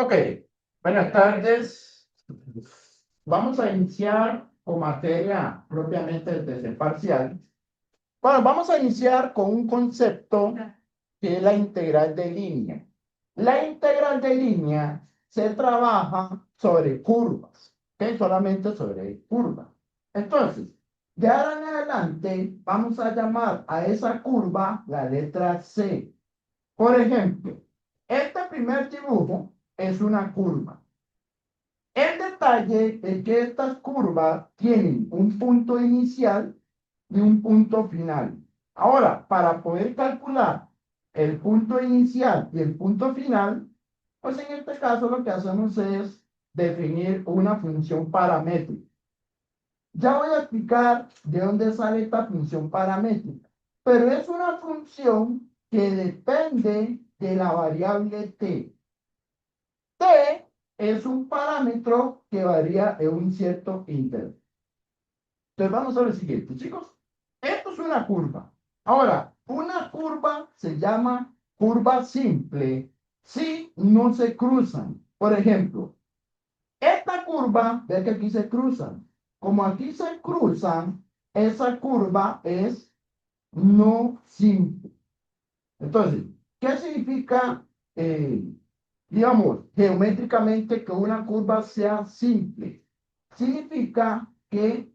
Ok, buenas tardes. Vamos a iniciar con materia propiamente desde el parcial. Bueno, vamos a iniciar con un concepto que es la integral de línea. La integral de línea se trabaja sobre curvas, ¿ok? Solamente sobre curvas. Entonces, de ahora en adelante, vamos a llamar a esa curva la letra C. Por ejemplo, este primer dibujo es una curva. El detalle es que estas curvas tienen un punto inicial y un punto final. Ahora, para poder calcular el punto inicial y el punto final, pues en este caso lo que hacemos es definir una función paramétrica. Ya voy a explicar de dónde sale esta función paramétrica, pero es una función que depende de la variable t. T es un parámetro que varía en un cierto intervalo. Entonces vamos a lo siguiente, chicos. Esto es una curva. Ahora, una curva se llama curva simple si no se cruzan. Por ejemplo, esta curva, ve que aquí se cruzan. Como aquí se cruzan, esa curva es no simple. Entonces, ¿qué significa, digamos, geométricamente que una curva sea simple? Significa que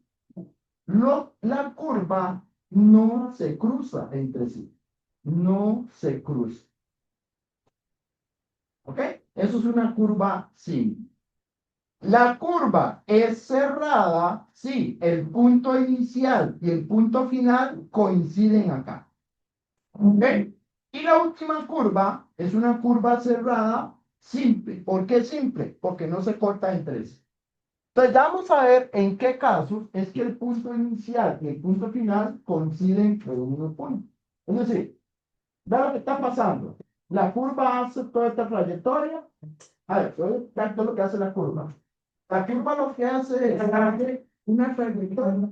la curva no se cruza entre sí. No se cruza. ¿Ok? Eso es una curva simple. La curva es cerrada si el punto inicial y el punto final coinciden acá. ¿Ok? Y la última curva es una curva cerrada simple. ¿Por qué simple? Porque no se corta en tres. Entonces, vamos a ver en qué casos es que el punto inicial y el punto final coinciden en un punto. Es decir, ve lo que está pasando. La curva hace toda esta trayectoria. A ver, voy a explicar todo lo que hace la curva. La curva lo que hace es hacer una trayectoria.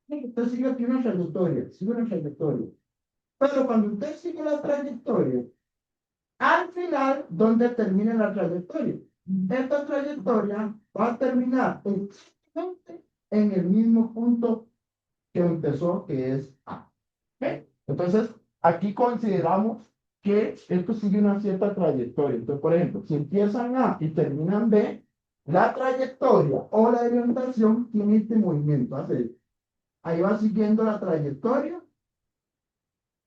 Usted sigue aquí una trayectoria, sigue una trayectoria. Pero cuando usted sigue la trayectoria, al final, ¿dónde termina la trayectoria? Esta trayectoria va a terminar exactamente en el mismo punto que empezó, que es A. ¿Ok? Entonces, aquí consideramos que esto sigue una cierta trayectoria. Entonces, por ejemplo, si empiezan A y terminan B, la trayectoria o la orientación tiene este movimiento. Así, ahí va siguiendo la trayectoria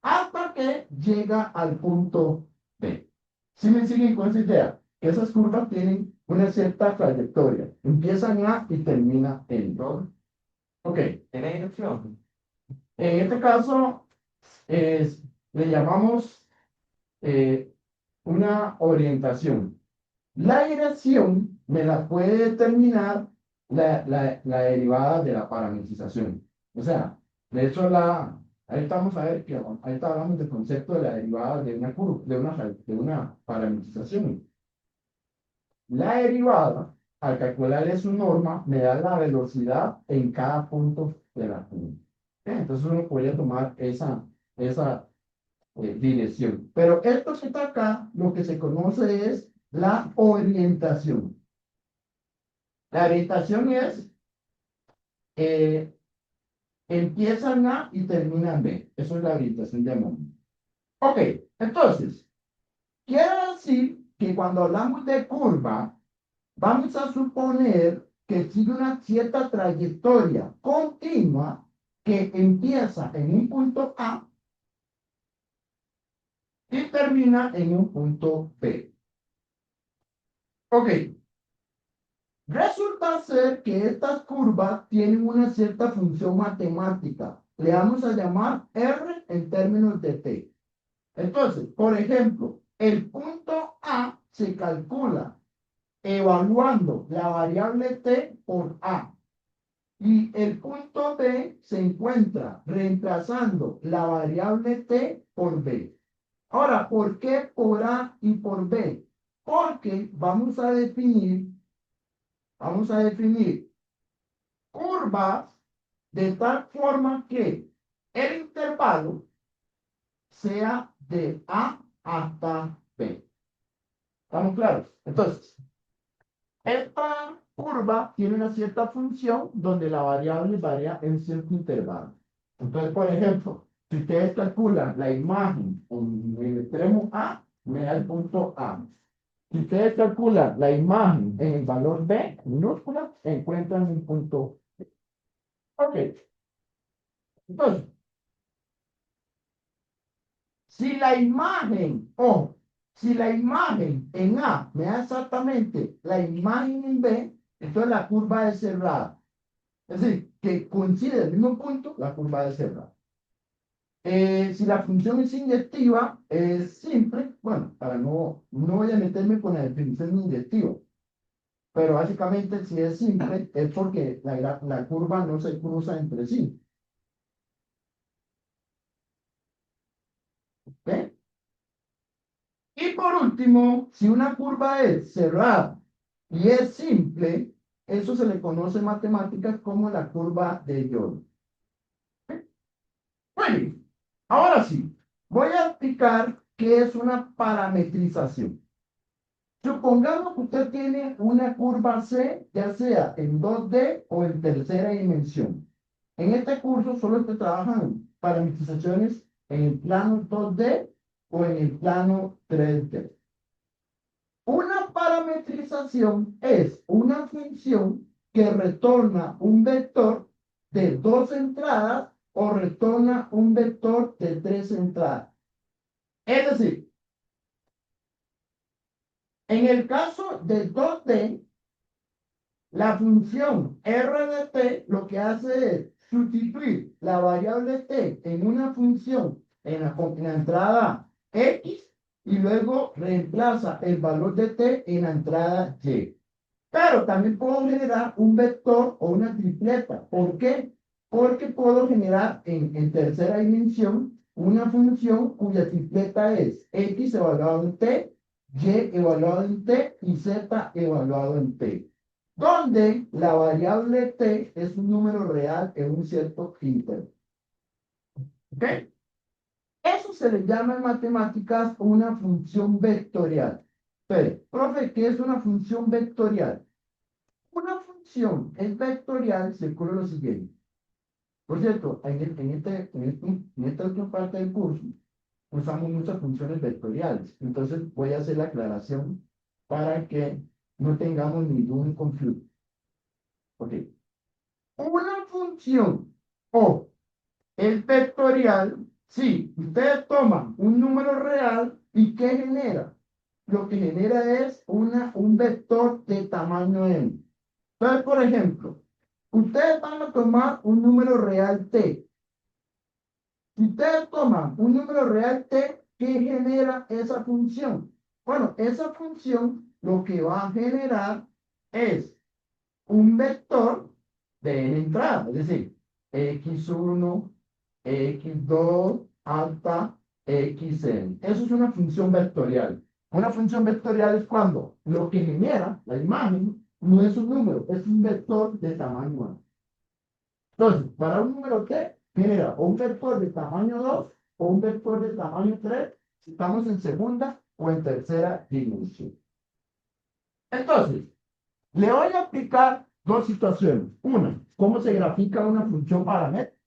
hasta que llega al punto B. Si me siguen con esa idea, que esas curvas tienen una cierta trayectoria. Empiezan A y termina en B. Ok, en la dirección. En este caso, le llamamos eh, una orientación. La dirección me la puede determinar la derivada de la parametrización. O sea, de hecho, ahí estamos a ver que ahí está hablando del concepto de la derivada de una curva, de una parametrización. La derivada, al calcularle su norma, me da la velocidad en cada punto de la curva. Entonces uno podría tomar esa dirección. Pero esto que está acá, lo que se conoce es la orientación. La orientación es, eh, empiezan A y terminan B. Eso es la orientación de momento. Ok, entonces, quiere decir que cuando hablamos de curva, vamos a suponer que sigue una cierta trayectoria continua que empieza en un punto A y termina en un punto B. Ok, resulta ser que estas curvas tienen una cierta función matemática. Le vamos a llamar R en términos de t. Entonces, por ejemplo, el punto A se calcula evaluando la variable t por A. Y el punto B se encuentra reemplazando la variable t por B. Ahora, ¿por qué por A y por B? Porque vamos a definir curvas de tal forma que el intervalo sea de A hasta B. ¿Estamos claros? Entonces, Esta curva tiene una cierta función donde la variable varía en cierto intervalo. Entonces, por ejemplo, si ustedes calculan la imagen en el extremo A, me da el punto A. Si ustedes calculan la imagen en el valor B, minúscula, encuentran un punto B. Ok, entonces, si la imagen, o si la imagen en A me da exactamente la imagen en B, entonces la curva es cerrada. Es decir, que coincide el mismo punto, la curva es cerrada. Si la función es inyectiva, es simple. Bueno, para no voy a meterme con la definición de inyectiva, pero básicamente si es simple es porque la curva no se cruza entre sí. ¿Ok? Y por último, si una curva es cerrada y es simple, eso se le conoce en matemáticas como la curva de Young. Bueno, ahora sí, voy a explicar qué es una parametrización. Supongamos que usted tiene una curva C, ya sea en 2D o en tercera dimensión. En este curso solo se trabajan parametrizaciones en el plano 2D o en el plano 3D. Una parametrización es una función que retorna un vector de dos entradas o retorna un vector de tres entradas. Es decir, en el caso de 2D, la función r de t lo que hace es sustituir la variable t en una función en la entrada x y luego reemplaza el valor de t en la entrada y. Pero también puedo generar un vector o una tripleta. ¿Por qué? Porque puedo generar en tercera dimensión una función cuya tripleta es x evaluado en t, y evaluado en t y z evaluado en t, donde la variable t es un número real en un cierto intervalo. ¿Ok? Eso se le llama en matemáticas una función vectorial. Pero, profe, ¿qué es una función vectorial? Una función es vectorial según lo siguiente. Por cierto, en esta última parte del curso usamos muchas funciones vectoriales. Entonces voy a hacer la aclaración para que no tengamos ningún conflicto. Ok. Una función o es vectorial si ustedes toman un número real y ¿qué genera? Lo que genera es un vector de tamaño n. Entonces, por ejemplo, ustedes van a tomar un número real t. Si ustedes toman un número real t, ¿qué genera esa función? Bueno, esa función lo que va a generar es un vector de n entrada, es decir, x1, x2, alta, xn. Eso es una función vectorial. Una función vectorial es cuando lo que genera la imagen no es un número, es un vector de tamaño A. Entonces, para un número t, genera o un vector de tamaño 2 o un vector de tamaño 3 si estamos en segunda o en tercera dimensión. Entonces, le voy a explicar dos situaciones. Una, cómo se grafica una función paramétrica.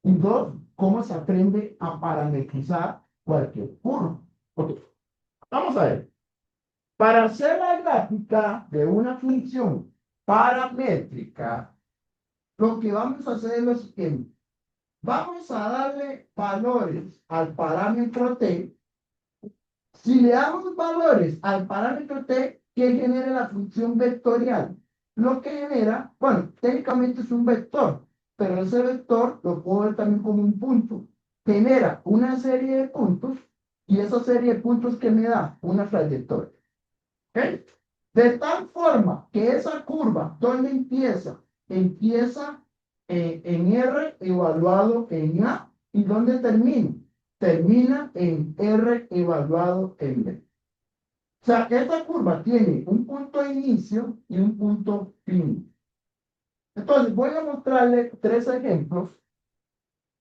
Y dos, cómo se aprende a parametrizar cualquier curva. Ok, vamos a ver. Para hacer la gráfica de una función paramétrica, lo que vamos a hacer es lo siguiente. Vamos a darle valores al parámetro t. Si le damos valores al parámetro t, ¿qué genera la función vectorial? Lo que genera, bueno, técnicamente es un vector, pero ese vector lo puedo ver también como un punto. Genera una serie de puntos y esa serie de puntos que me da una trayectoria. ¿Ok? De tal forma que esa curva, ¿dónde empieza? Empieza en R evaluado en A. ¿Y dónde termina? Termina en R evaluado en B. O sea, esta curva tiene un punto de inicio y un punto fin. Entonces, voy a mostrarle tres ejemplos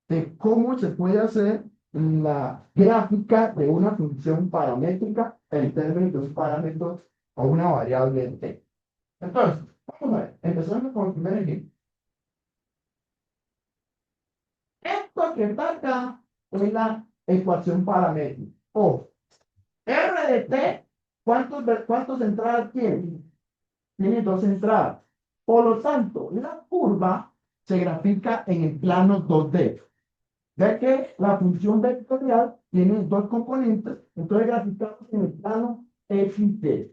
de cómo se puede hacer la gráfica de una función paramétrica en términos de un parámetro o una variable t. Entonces, vamos a ver, empezando con el primer ejemplo. Esto que está acá es la ecuación paramétrica. O R de T, ¿cuántas entradas tiene? Tiene dos entradas. Por lo tanto, la curva se grafica en el plano 2D. Ya que la función vectorial tiene dos componentes, entonces graficamos en el plano XD.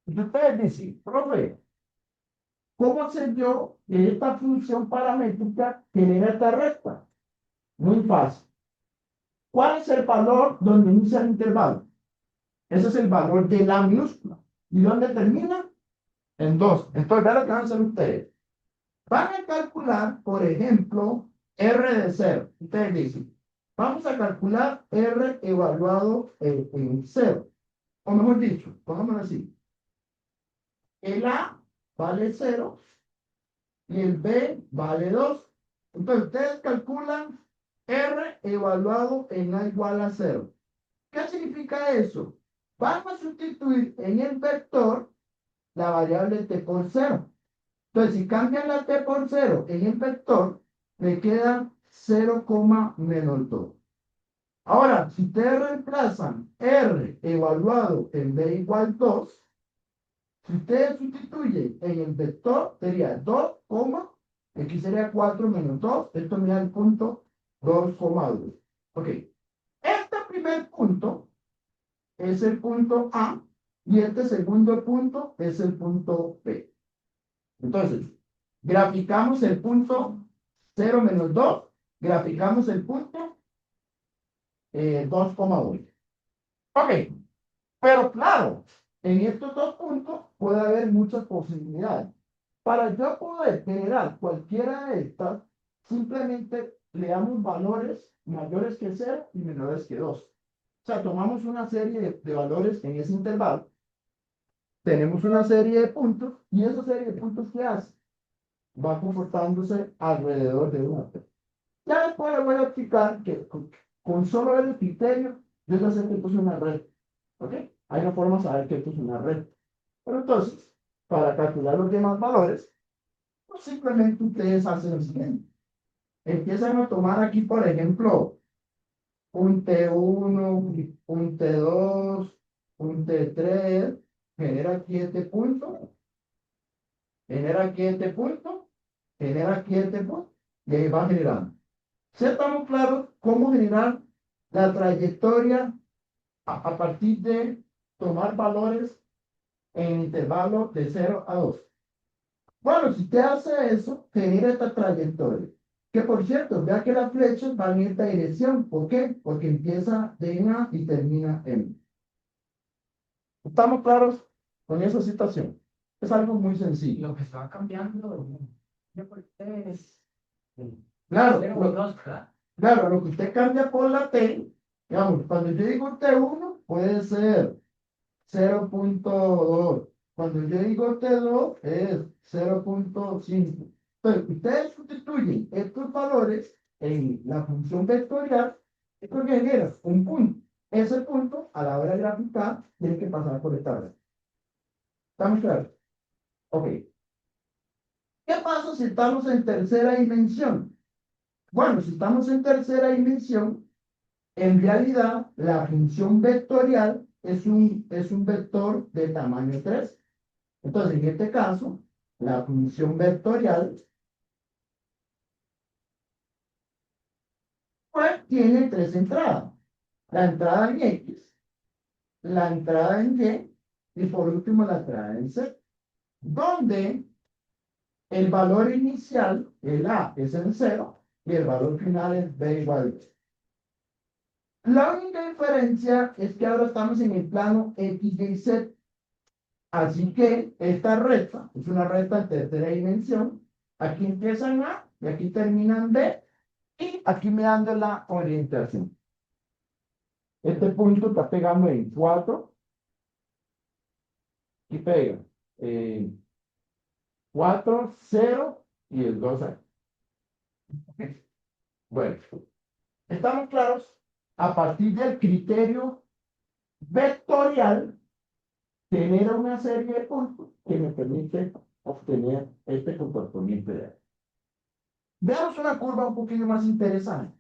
Entonces ustedes dicen, profe, ¿cómo sé yo que esta función paramétrica genera esta recta? Muy fácil. ¿Cuál es el valor donde inicia el intervalo? Ese es el valor de la minúscula. ¿Y dónde termina? En 2. Entonces, vean lo que van a hacer ustedes. Van a calcular, por ejemplo, R de 0. Ustedes dicen, vamos a calcular R evaluado en 0. O mejor dicho, pongámoslo así. El A vale 0 y el B vale 2. Entonces, ustedes calculan R evaluado en A igual a 0. ¿Qué significa eso? Vamos a sustituir en el vector la variable t por 0. Entonces, si cambian la t por 0 en el vector, me queda 0, menos 2. Ahora, si ustedes reemplazan r evaluado en b igual 2, si ustedes sustituyen en el vector, sería 2, aquí sería 4 menos 2, esto me da el punto 2,2. Ok, este primer punto es el punto A y este segundo punto es el punto B. Entonces, graficamos el punto 0 menos 2, graficamos el punto 2,1. Ok, pero claro, en estos dos puntos puede haber muchas posibilidades. Para yo poder generar cualquiera de estas, simplemente le damos valores mayores que 0 y menores que 2. O sea, tomamos una serie de valores en ese intervalo, tenemos una serie de puntos, y esa serie de puntos, ¿qué hace? Va comportándose alrededor de una T. Ya después le voy a explicar que con solo ver el criterio, yo ya sé que esto es una red. ¿Ok? Hay una forma de saber que esto es una red. Pero entonces, para calcular los demás valores, pues simplemente ustedes hacen lo siguiente. Empiezan a tomar aquí, por ejemplo, un T1, un T2, un T3, genera aquí este punto, genera aquí este punto, genera aquí este punto, y ahí va generando. Si estamos claros cómo generar la trayectoria a partir de tomar valores en intervalos de 0 a 2. Bueno, si usted hace eso, genera esta trayectoria. Que por cierto, vea que las flechas van en esta dirección. ¿Por qué? Porque empieza en A y termina en B. ¿Estamos claros con esa situación? Es algo muy sencillo. Lo que se va cambiando, yo por es Claro, 0 o 2, ¿verdad? claro, lo que usted cambia por la T, digamos, cuando yo digo T1, puede ser 0,2. Cuando yo digo T2 es 0,5. Entonces, ustedes sustituyen estos valores en la función vectorial, esto genera un punto. Ese punto, a la hora de graficar, tiene que pasar por esta red. ¿Estamos claros? Ok. ¿Qué pasa si estamos en tercera dimensión? Bueno, si estamos en tercera dimensión, en realidad la función vectorial es un vector de tamaño 3. Entonces, en este caso, la función vectorial pues tiene tres entradas. La entrada en X, la entrada en Y y por último la entrada en Z, donde el valor inicial, el A, es en 0 y el valor final es B igual a 10. La única diferencia es que ahora estamos en el plano X, Y, Z. Así que esta recta es una recta de tercera dimensión. Aquí empieza en A y aquí termina en B. Y aquí me dando la orientación. Este punto está pegando en 4 y pega 4, 0 y el 2 ahí. Bueno, estamos claros. A partir del criterio vectorial, genera una serie de puntos que me permite obtener este comportamiento ideal. Veamos una curva un poquito más interesante.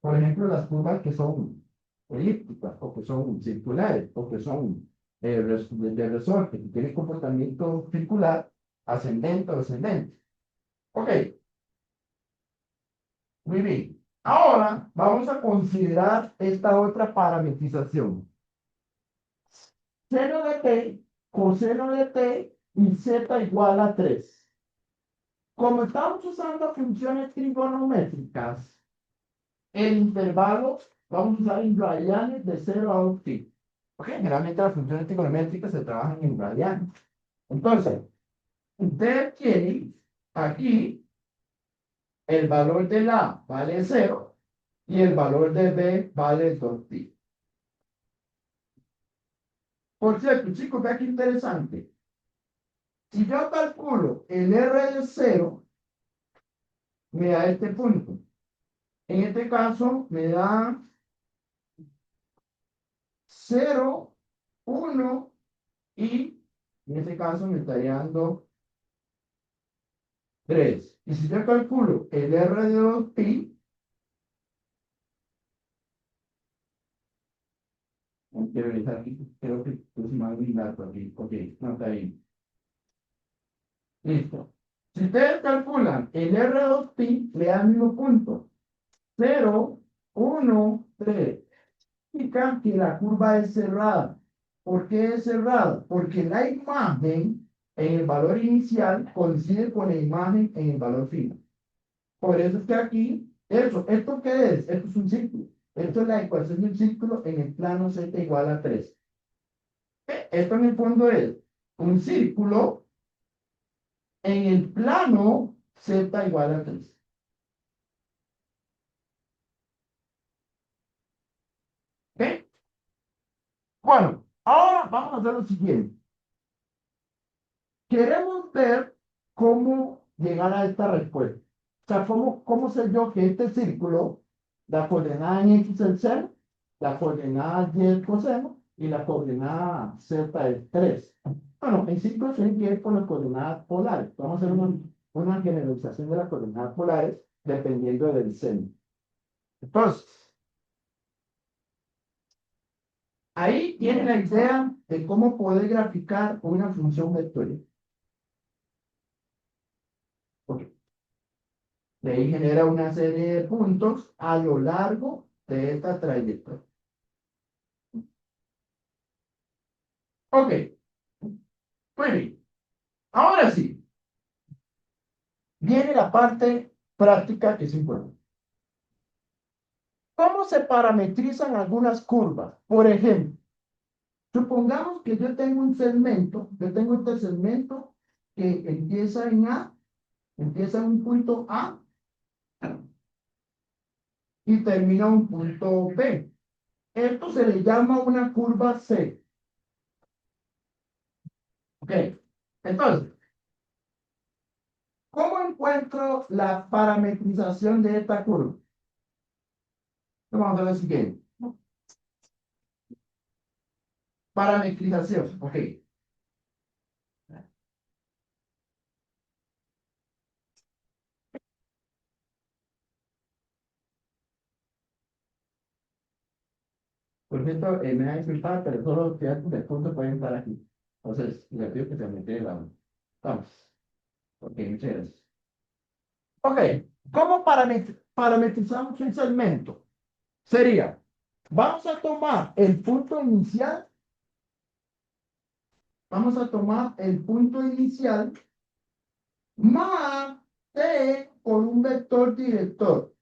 Por ejemplo, las curvas que son elípticas, o que son circulares, o que son de resorte, que tienen comportamiento circular, ascendente o descendente. Ok, muy bien. Ahora vamos a considerar esta otra parametrización. Seno de t, coseno de t y z igual a 3. Como estamos usando funciones trigonométricas, el intervalo vamos a usar en radianes de 0 a 2π. Ok, generalmente las funciones trigonométricas se trabajan en radianes. Entonces, usted tiene aquí el valor de la A vale 0 y el valor de B vale 2π. Por cierto, chicos, vean qué interesante. Si yo calculo el R de 0, me da este punto. En este caso, me da 0, 1 y en este caso me estaría dando 3. Y si yo calculo el R de 2π, quiero revisar aquí, creo que puse mal un dato aquí. Ok, no está bien. Listo. Si ustedes calculan el R de 2π, le da el mismo punto. 0, 1, 3. Significa que la curva es cerrada. ¿Por qué es cerrada? Porque la imagen en el valor inicial coincide con la imagen en el valor final. Por eso es que aquí, ¿esto qué es? Esto es un círculo. Esto es la ecuación de un círculo en el plano z igual a 3. Esto en el fondo es un círculo en el plano z igual a 3. ¿Ok? Bueno, ahora vamos a hacer lo siguiente. Queremos ver cómo llegar a esta respuesta. O sea, ¿cómo sé yo que este círculo, la coordenada en x es el seno, la coordenada y el coseno, y la coordenada z es 3? Bueno, en círculos tienen que ver con las coordenadas polares. Vamos a hacer una generalización de las coordenadas polares dependiendo del seno. Entonces, ahí tiene la idea de cómo poder graficar una función vectorial. Ok. De ahí genera una serie de puntos a lo largo de esta trayectoria. Ok, muy bien. Ahora sí, viene la parte práctica que es importante. ¿Cómo se parametrizan algunas curvas? Por ejemplo, supongamos que yo tengo un segmento, yo tengo este segmento que empieza en A, empieza en un punto A y termina en un punto B. Esto se le llama una curva C. Ok, entonces, ¿cómo encuentro la parametrización de esta curva? Vamos a ver lo siguiente. Parametrización, ok. Por cierto, me ha disculpado, pero solo los estudiantes de punto pueden estar aquí. Entonces, les pido que se meten la. Vamos. Ok, muchas gracias. Ok, ¿cómo parametrizamos un segmento? Sería, vamos a tomar el punto inicial, vamos a tomar el punto inicial más t por un vector director.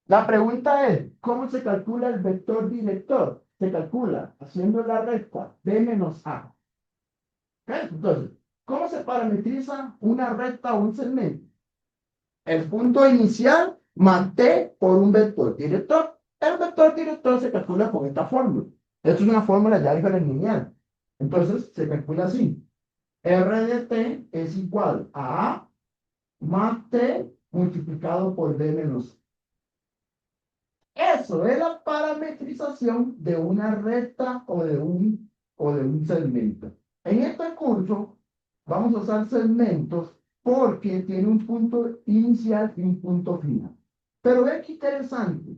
La pregunta es, ¿cómo se calcula el vector director? Se calcula haciendo la recta b menos a. ¿Ok? Entonces, ¿cómo se parametriza una recta o un segmento? El punto inicial más t por un vector director. El vector director se calcula con esta fórmula. Esto es una fórmula de álgebra lineal. Entonces, se calcula así. R de t es igual a más t multiplicado por b menos a. Eso es la parametrización de una recta o de un segmento. En este curso vamos a usar segmentos porque tiene un punto inicial y un punto final. Pero ve qué interesante.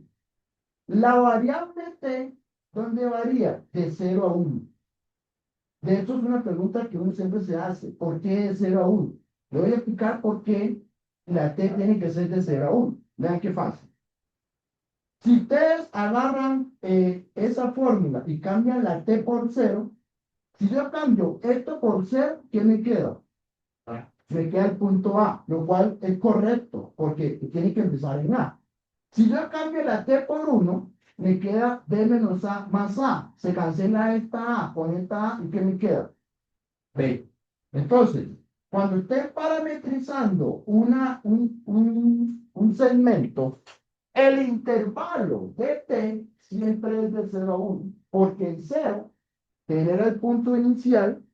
La variable t, ¿dónde varía? De 0 a 1. De hecho, es una pregunta que uno siempre se hace. ¿Por qué de 0 a 1? Le voy a explicar por qué la t tiene que ser de 0 a 1. Vean qué fácil. Si ustedes agarran esa fórmula y cambian la t por 0, si yo cambio esto por 0, ¿qué me queda? Me queda el punto A, lo cual es correcto, porque tiene que empezar en A. Si yo cambio la T por 1, me queda B menos A más A. Se cancela esta A con esta A, ¿y qué me queda? B. Entonces, cuando esté parametrizando un segmento, el intervalo de T siempre es de 0 a 1, porque en 0 genera el punto inicial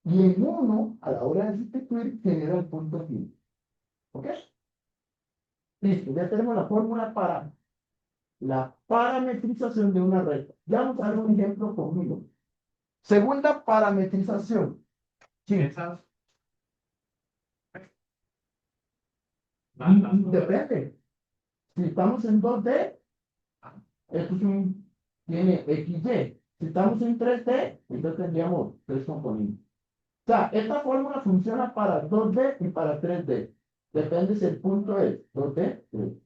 y en 1, a la hora de sustituir, genera el punto final. ¿Ok? Listo, ya tenemos la fórmula para la parametrización de una recta. Ya vamos a dar un ejemplo conmigo. Segunda parametrización. Sí. Depende. Si estamos en 2D, esto es tiene XY. Si estamos en 3D, entonces tendríamos tres componentes. O sea, esta fórmula funciona para 2D y para 3D. Depende si el punto es 2D, 3D.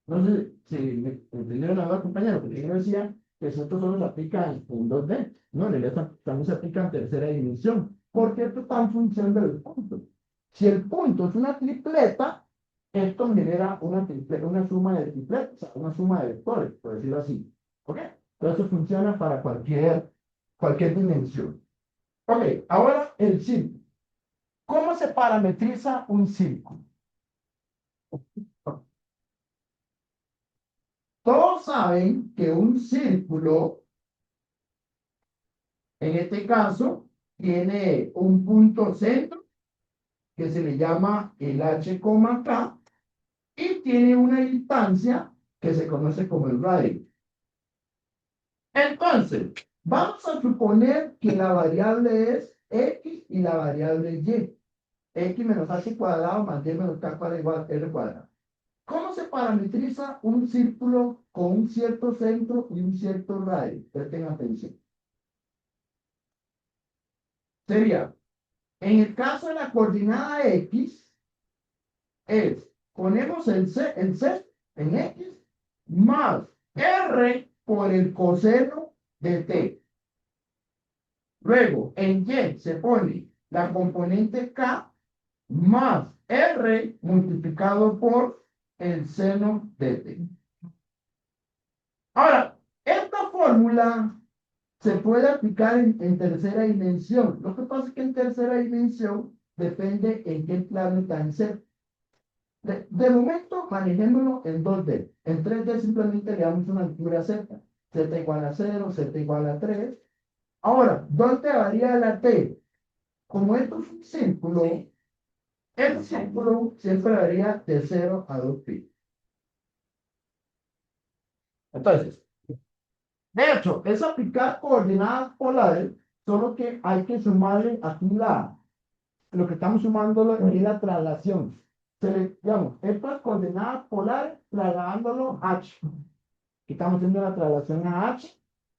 No sé si me entendieron ahora, compañero, porque yo decía que esto solo se aplica en 2D. No, en realidad también se aplica en tercera dimensión. Porque esto está en función del punto. Si el punto es una tripleta, esto genera una suma de tripletas, o sea, una suma de vectores, por decirlo así. ¿Ok? Entonces funciona para cualquier dimensión. Ok, ahora el círculo. ¿Cómo se parametriza un círculo? Todos saben que un círculo, en este caso, tiene un punto centro que se le llama el H, K y tiene una distancia que se conoce como el radio. Entonces, vamos a suponer que la variable es X y la variable Y. X menos H cuadrado más Y menos K cuadrado igual a R cuadrado. ¿Cómo se parametriza un círculo con un cierto centro y un cierto radio? Presten atención. Sería, en el caso de la coordenada X, ponemos el C en X más R por el coseno de T. Luego, en Y se pone la componente K más R multiplicado por el seno de T. Ahora, esta fórmula se puede aplicar en tercera dimensión. Lo que pasa es que en tercera dimensión depende en qué plano está en Z. De momento, manejémoslo en 2D. En 3D simplemente le damos una altura Z. Z igual a 0, Z igual a 3. Ahora, ¿dónde varía la T? Como esto es un círculo, el círculo siempre varía de 0 a 2pi. Entonces, de hecho, es aplicar coordenadas polares, solo que hay que sumarle aquí lo que estamos sumando es la traslación. Digamos, estas coordenadas polares trasladándolo a H. Aquí estamos haciendo la traslación a H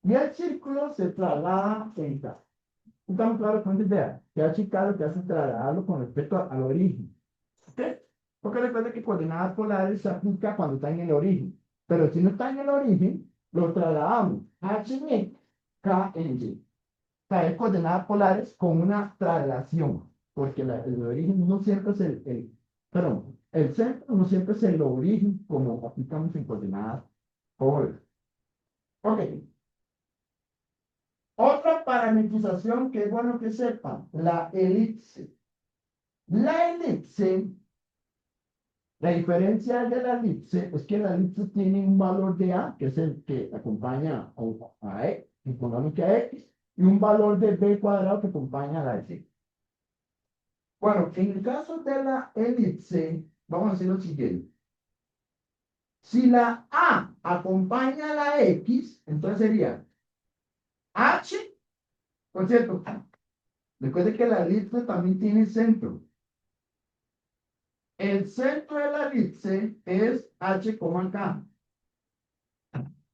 y el círculo se traslada en K. Estamos claros con esta idea. Que H y K lo que hace es trasladarlo con respecto al origen. ¿Ok? Porque recuerda que coordenadas polares se aplica cuando está en el origen. Pero si no está en el origen, lo trasladamos H en X, K en Y. O sea, es coordenadas polares con una traslación. Porque el origen no siempre es perdón, el centro no siempre es el origen como aplicamos en coordenadas polares. Ok. Otra parametrización que es bueno que sepan, la elipse. La elipse, la diferencia de la elipse es que la elipse tiene un valor de A, que es el que acompaña a E, económica a X, y un valor de B cuadrado que acompaña a la X. Bueno, en el caso de la elipse, vamos a hacer lo siguiente. Si la A acompaña a la X, entonces sería H Por cierto, recuerde que la elipse también tiene centro. El centro de la elipse es h, K.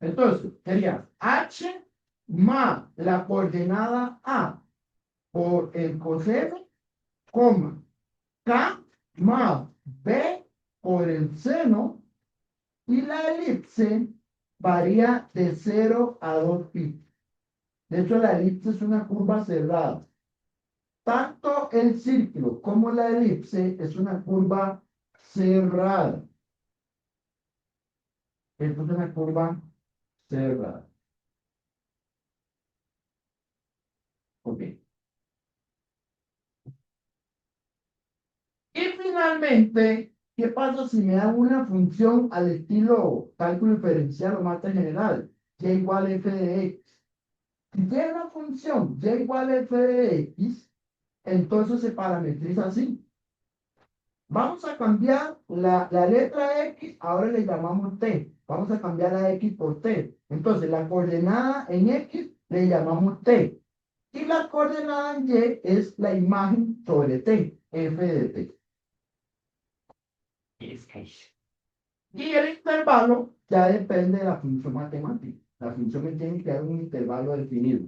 Entonces, sería h más la coordenada a por el coseno, coma, k más b por el seno, y la elipse varía de 0 a 2 pi. De hecho, la elipse es una curva cerrada. Tanto el círculo como la elipse es una curva cerrada. Esto es una curva cerrada. Ok. Y finalmente, ¿qué pasa si me dan una función al estilo cálculo diferencial o mate general? Y igual a f de x. Si tiene una función y igual a f de x, entonces se parametriza así. Vamos a cambiar la letra X, ahora le llamamos T. Vamos a cambiar la X por T. Entonces, la coordenada en X le llamamos T. Y la coordenada en Y es la imagen sobre T, F de T. Y el intervalo ya depende de la función matemática. La función que tiene que dar un intervalo definido.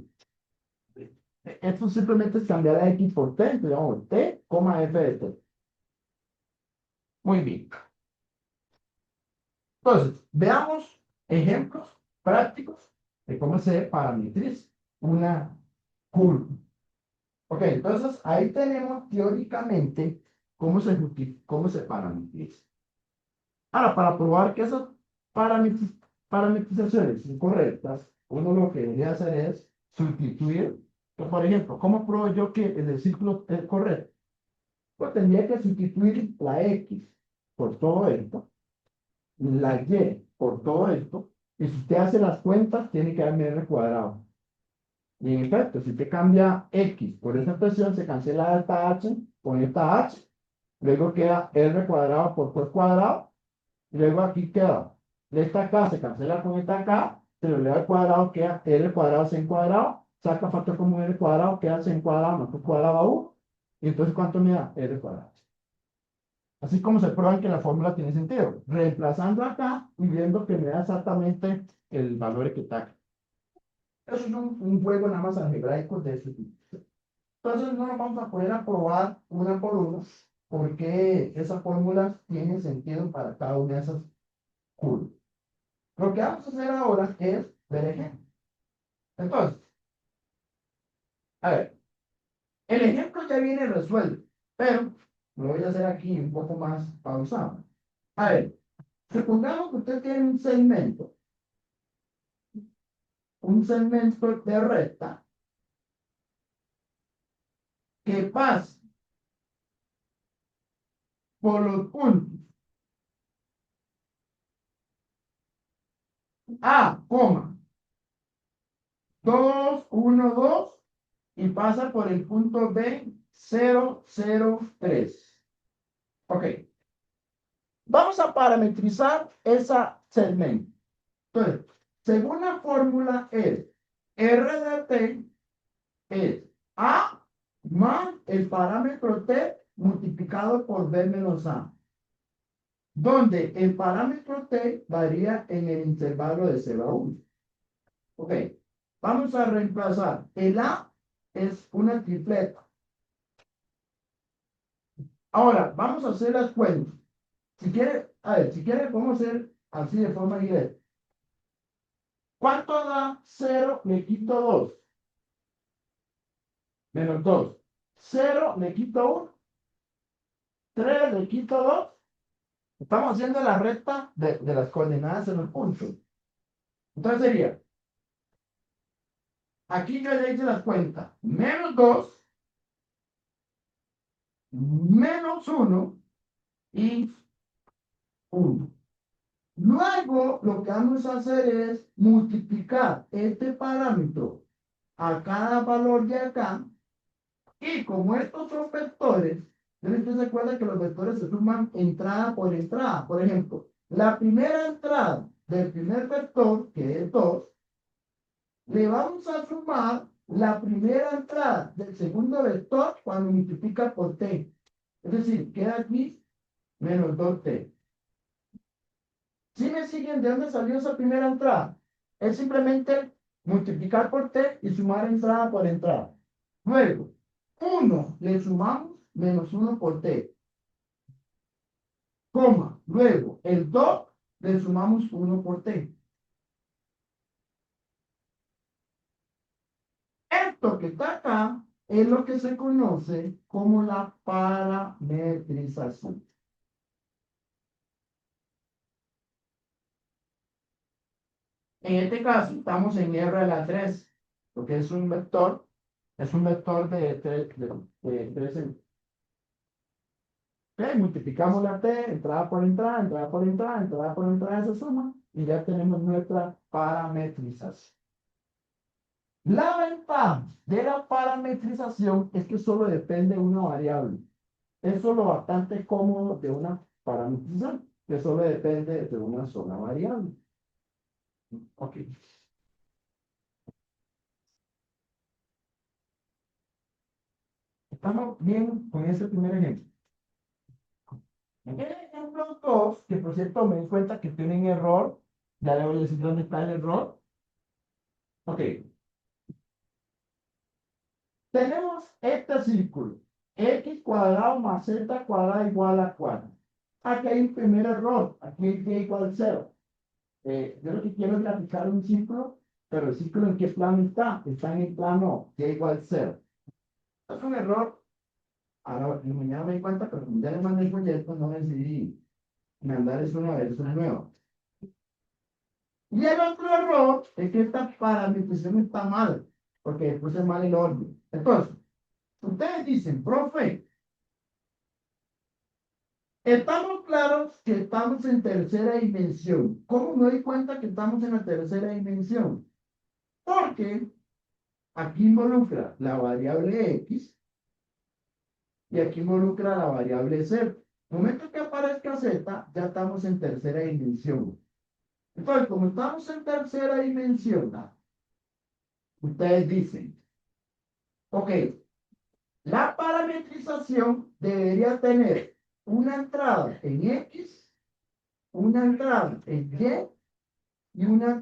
Esto simplemente es cambiar la X por T. Entonces, llamamos T, F de T. Muy bien. Entonces, veamos ejemplos prácticos de cómo se parametriza una curva. Ok, entonces ahí tenemos teóricamente cómo se parametriza. Ahora, para probar que esas parametrizaciones son correctas, uno lo que debería hacer es sustituir. Por ejemplo, ¿cómo pruebo yo que el círculo es correcto? Pues tendría que sustituir la X por todo esto, la Y por todo esto, y si usted hace las cuentas, tiene que darme R cuadrado. Y en efecto, si usted cambia X por esa expresión, se cancela esta H con esta H, luego queda R cuadrado por Q cuadrado, y luego aquí queda, esta K se cancela con esta K, se lo eleva al cuadrado, queda R cuadrado C cuadrado, saca factor común R cuadrado, queda C cuadrado más Q cuadrado a 1, y entonces ¿cuánto me da? R cuadrado. Así como se prueba que la fórmula tiene sentido, reemplazando acá y viendo que me da exactamente el valor que está. Eso es un juego nada más algebraico de este tipo. Entonces no nos vamos a poder a probar una por una porque esas fórmulas tienen sentido para cada una de esas curvas. Lo que vamos a hacer ahora es ver ejemplo. Entonces, a ver, el ejemplo ya viene resuelto, pero lo voy a hacer aquí un poco más pausado. A ver, supongamos que usted tiene un segmento de recta que pasa por los puntos A, 2, 1, 2 y pasa por el punto B, 0, 0, 3. Ok. Vamos a parametrizar esa segmento. Entonces, según la fórmula es R de T es A más el parámetro T multiplicado por B menos A, donde el parámetro T varía en el intervalo de 0 a 1. Ok, vamos a reemplazar. El A es una tripleta. Ahora, vamos a hacer las cuentas. Si quiere, a ver, si quiere, podemos hacer así de forma directa. ¿Cuánto da 0 le quito 2? Menos 2. 0 le quito 1. 3 le quito 2. Estamos haciendo la recta de las coordenadas en los puntos. Entonces sería, aquí yo ya hice las cuentas. Menos 2, menos 1 y 1. Luego, lo que vamos a hacer es multiplicar este parámetro a cada valor de acá. Y como estos son vectores, entonces se acuerda que los vectores se suman entrada por entrada. Por ejemplo, la primera entrada del primer vector, que es 2, le vamos a sumar la primera entrada del segundo vector cuando multiplica por t. Es decir, queda aquí menos 2t. ¿Sí me siguen de dónde salió esa primera entrada? Es simplemente multiplicar por t y sumar entrada por entrada. Luego, 1 le sumamos menos 1 por t, coma. Luego, el 2 le sumamos 1 por t. Esto que está acá es lo que se conoce como la parametrización. En este caso, estamos en R a la 3, porque es un vector de 3, ok, multiplicamos la t, entrada por entrada, entrada por entrada, entrada por entrada, se suma, y ya tenemos nuestra parametrización. La ventaja de la parametrización es que solo depende de una variable. Eso es lo bastante cómodo de una parametrización, que solo depende de una sola variable. Ok. Estamos bien con ese primer ejemplo. En el ejemplo 2, que por cierto me di cuenta que tienen error, ya le voy a decir dónde está el error. Ok. Tenemos este círculo, x cuadrado más z cuadrado igual a 4. Aquí hay un primer error, aquí es y igual a 0. Yo lo que quiero es graficar un círculo, pero el círculo ¿en qué plano está? Está en el plano y igual a 0. Es un error. Ahora, mañana me di cuenta, pero como ya le mandé el folleto, no decidí mandar eso una versión nueva. Y el otro error es que esta parametrización está mal, porque puse mal el orden. Entonces, ustedes dicen, profe, estamos claros que estamos en tercera dimensión. ¿Cómo me doy cuenta que estamos en la tercera dimensión? Porque aquí involucra la variable x y aquí involucra la variable z. En el momento que aparezca z, ya estamos en tercera dimensión. Entonces, como estamos en tercera dimensión, ustedes dicen, ok, la parametrización debería tener una entrada en x, una entrada en y una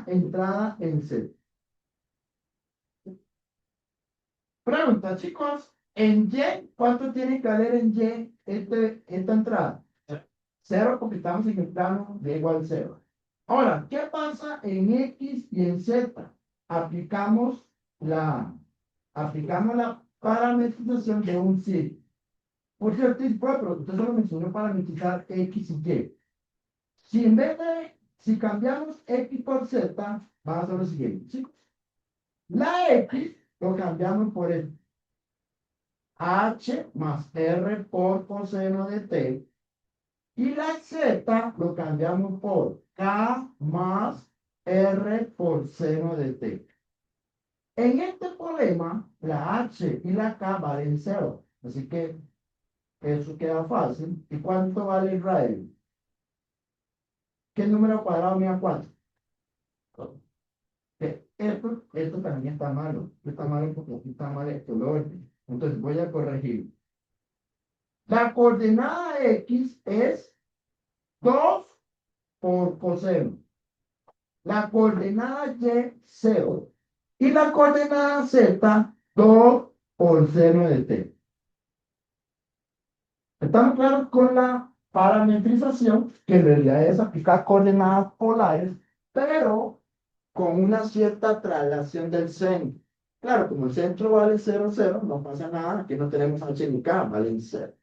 entrada en z. Pregunta, chicos, en y, ¿cuánto tiene que valer en y esta entrada? Cero, porque estamos en el plano de igual a 0. Ahora, ¿qué pasa en x y en z? Aplicamos la, aplicamos la parametrización de un círculo. Por cierto, pero usted solo mencionó parametrizar x y y. Si en vez de, si cambiamos x por z, va a ser lo siguiente, chicos. La x lo cambiamos por el h más r por coseno de t. Y la z lo cambiamos por k más r por seno de t. En este problema, la h y la k valen 0. Así que eso queda fácil. ¿Y cuánto vale el radio? ¿Qué número cuadrado me da 4? Esto también está malo. Está malo porque aquí está mal este orden. Entonces voy a corregir. La coordenada x es 2 por coseno. La coordenada y, 0. Y la coordenada z, 2 por seno de t. Estamos claros con la parametrización, que en realidad es aplicar coordenadas polares, pero con una cierta traslación del centro. Claro, como el centro vale 0, 0, no pasa nada, aquí no tenemos h ni k, valen 0.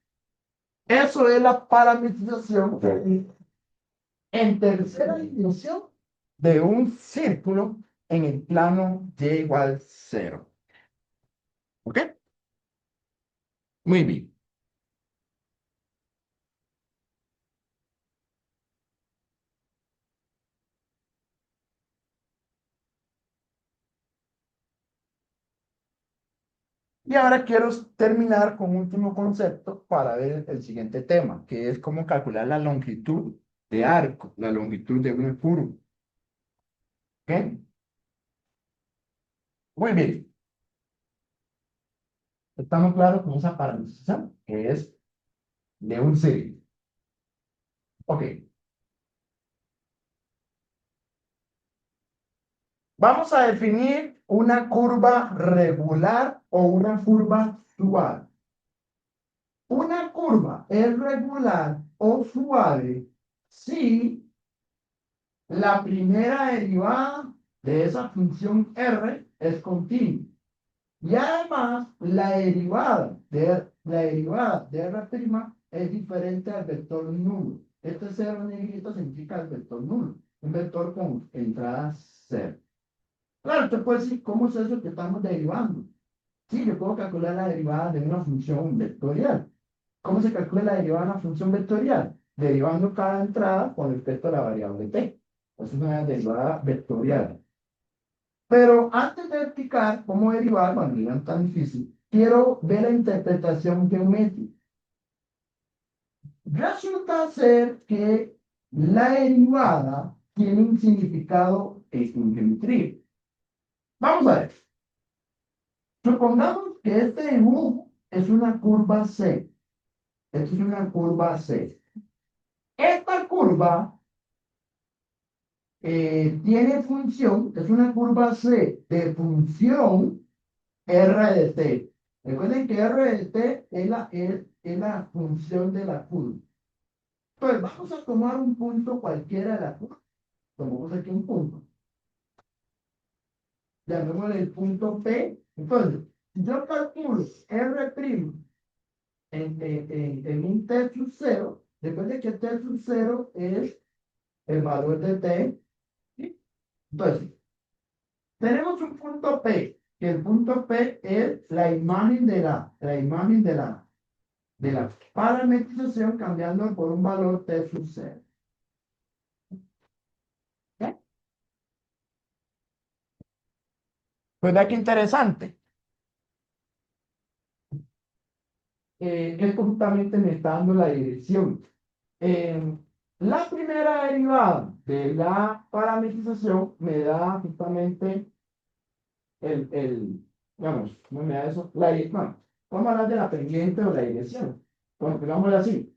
Eso es la parametrización en tercera dimensión de un círculo en el plano y igual a 0. ¿Ok? Muy bien. Y ahora quiero terminar con un último concepto para ver el siguiente tema, que es cómo calcular la longitud de arco, la longitud de una curva. ¿Ok? Muy bien. Estamos claros con esa parametrización, que es de un serie. Ok. Vamos a definir una curva regular o una curva suave. Una curva es regular o suave si la primera derivada de esa función R es continua. Y además, la derivada de R' es diferente al vector nulo. Este cero negrito significa el vector nulo, un vector con entrada cero. Claro, usted puede decir, ¿cómo es eso que estamos derivando? Sí, yo puedo calcular la derivada de una función vectorial. ¿Cómo se calcula la derivada de una función vectorial? Derivando cada entrada con respecto a la variable t. Es una derivada vectorial. Pero antes de explicar cómo derivar, bueno, no es tan difícil, quiero ver la interpretación geométrica. Resulta ser que la derivada tiene un significado en geometría. Vamos a ver. Supongamos que este dibujo es una curva C. Esto es una curva C. Esta curva tiene función, es una curva C de función R de T. Recuerden que R de T es la función de la curva. Entonces, vamos a tomar un punto cualquiera de la curva. Tomamos aquí un punto. Llamémosle el punto P. Entonces, si yo calculo R' en un T sub 0, recuerden que T sub 0 es el valor de T. ¿Sí? Entonces, tenemos un punto P, que el punto P es la imagen de la parametrización cambiando por un valor T sub 0. ¿Ok? Pues vea qué interesante. Esto justamente me está dando la dirección. La primera derivada de la parametrización me da justamente digamos, ¿cómo me da eso? Bueno, vamos a hablar de la pendiente o la dirección. Bueno, digámoslo así.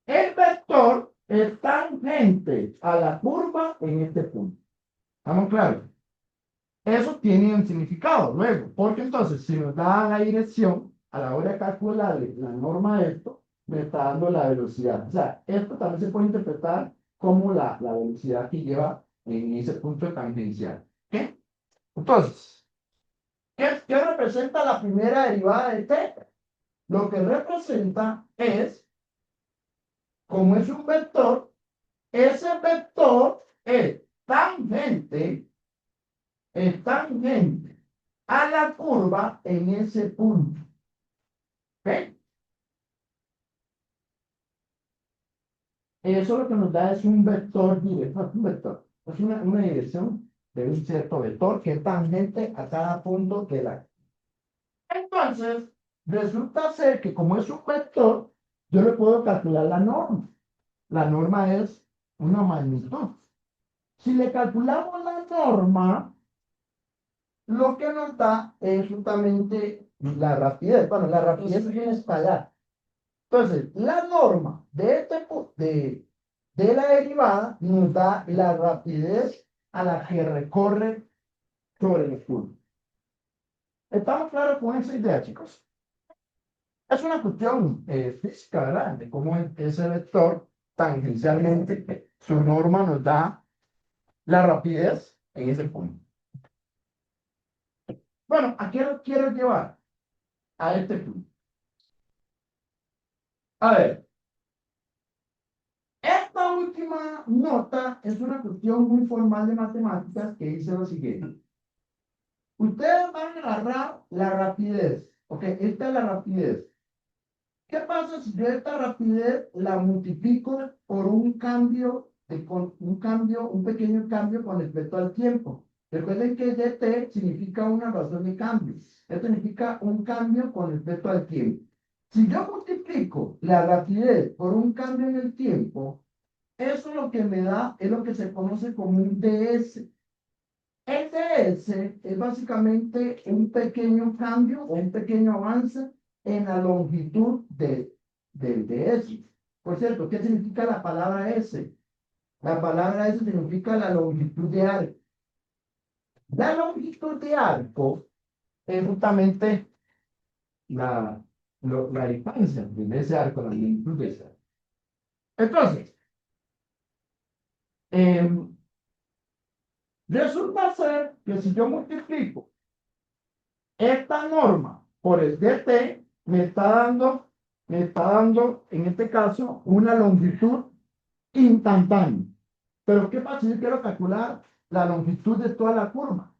El vector es tangente a la curva en este punto. ¿Estamos claros? Eso tiene un significado luego, porque entonces si nos da la dirección, a la hora de calcular la norma de esto, me está dando la velocidad. O sea, esto también se puede interpretar como la velocidad que lleva en ese punto tangencial. ¿Qué? Entonces, ¿qué representa la primera derivada de t? Lo que representa es, como es un vector, ese vector es tangente a la curva en ese punto. ¿Ok? Eso lo que nos da es un vector directo, un vector. Es una dirección de un cierto vector que es tangente a cada punto de la. Entonces, resulta ser que como es un vector, yo le puedo calcular la norma. La norma es una magnitud. Si le calculamos la norma, lo que nos da es justamente la rapidez. Bueno, la rapidez es escalar. Entonces, la norma de la derivada nos da la rapidez a la que recorre sobre el curvo. ¿Estamos claros con esa idea, chicos? Es una cuestión física, ¿verdad? De cómo ese vector tangencialmente, su norma nos da la rapidez en ese punto. Bueno, ¿a qué lo quiero llevar? A este punto. A ver, esta última nota es una cuestión muy formal de matemáticas que dice lo siguiente. Ustedes van a agarrar la rapidez. Ok, esta es la rapidez. ¿Qué pasa si yo esta rapidez la multiplico por un pequeño cambio con respecto al tiempo? Recuerden que dt significa una razón de cambio. Esto significa un cambio con respecto al tiempo. Si yo multiplico la rapidez por un cambio en el tiempo, eso lo que me da es lo que se conoce como un ds. SS es básicamente un pequeño cambio o un pequeño avance en la longitud del de S. Por cierto, ¿qué significa la palabra S? La palabra S significa la longitud de arco. La longitud de arco es justamente la distancia de ese arco, la longitud de ese arco. Entonces, em, resulta ser que si yo multiplico esta norma por el dt, me está dando, en este caso, una longitud instantánea. Pero ¿qué pasa si yo quiero calcular la longitud de toda la curva?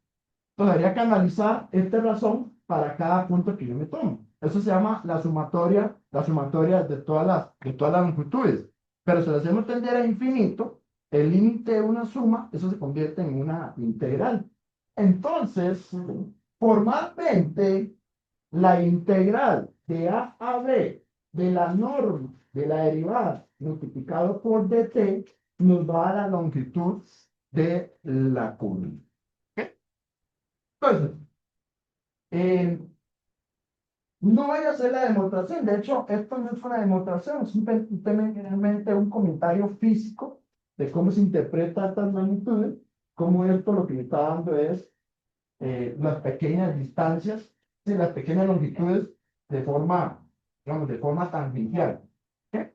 Todavía que analizar esta razón para cada punto que yo me tomo. Eso se llama la sumatoria de todas las longitudes. Pero si lo hacemos tender a infinito, el límite de una suma, eso se convierte en una integral. Entonces, formalmente, la integral de a b de la norma de la derivada multiplicado por dt nos va a la longitud de la curva. Entonces, eh, no voy a hacer la demostración. De hecho, esto no es una demostración, es simplemente un comentario físico de cómo se interpreta estas magnitudes, cómo esto lo que me está dando es las pequeñas distancias, sí, las pequeñas longitudes de forma, digamos, de forma tangencial. ¿Ok?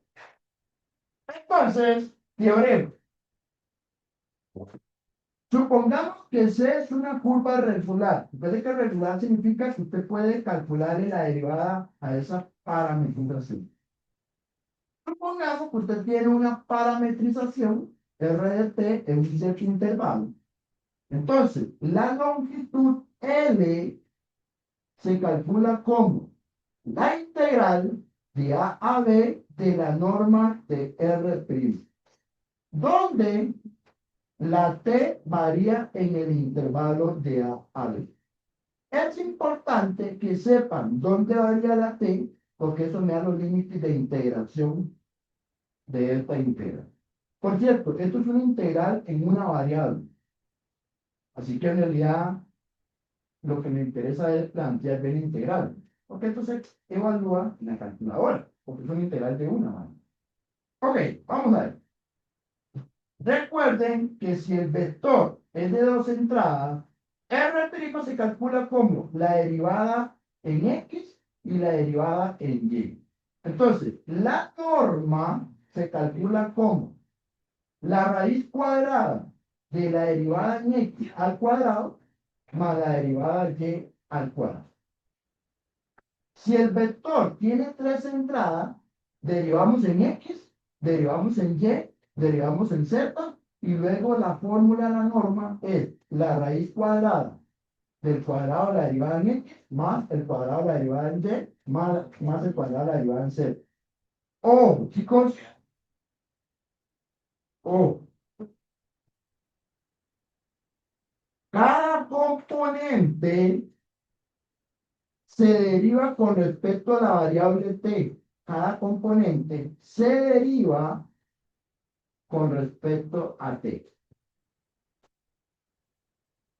Entonces, teorema. Supongamos que C es una curva regular. Puede que regular significa que usted puede calcular la derivada a esa parametrización. Supongamos que usted tiene una parametrización R de T en un cierto intervalo. Entonces, la longitud L se calcula como la integral de a b de la norma de R', donde la t varía en el intervalo de a b. Es importante que sepan dónde varía la t, porque eso me da los límites de integración de esta integral. Por cierto, esto es una integral en una variable. Así que en realidad lo que me interesa es plantear bien integral, porque esto se evalúa en la calculadora, porque es una integral de una variable. Ok, vamos a ver. Recuerden que si el vector es de dos entradas, R' se calcula como la derivada en X y la derivada en Y. Entonces, la norma se calcula como la raíz cuadrada de la derivada en X al cuadrado más la derivada de Y al cuadrado. Si el vector tiene tres entradas, derivamos en X, derivamos en Y, derivamos en Z, y luego la fórmula de la norma es la raíz cuadrada del cuadrado de la derivada en X más el cuadrado de la derivada en Y más el cuadrado de la derivada en Z. Ojo, chicos, ojo. Cada componente se deriva con respecto a la variable t. Cada componente se deriva con respecto a t.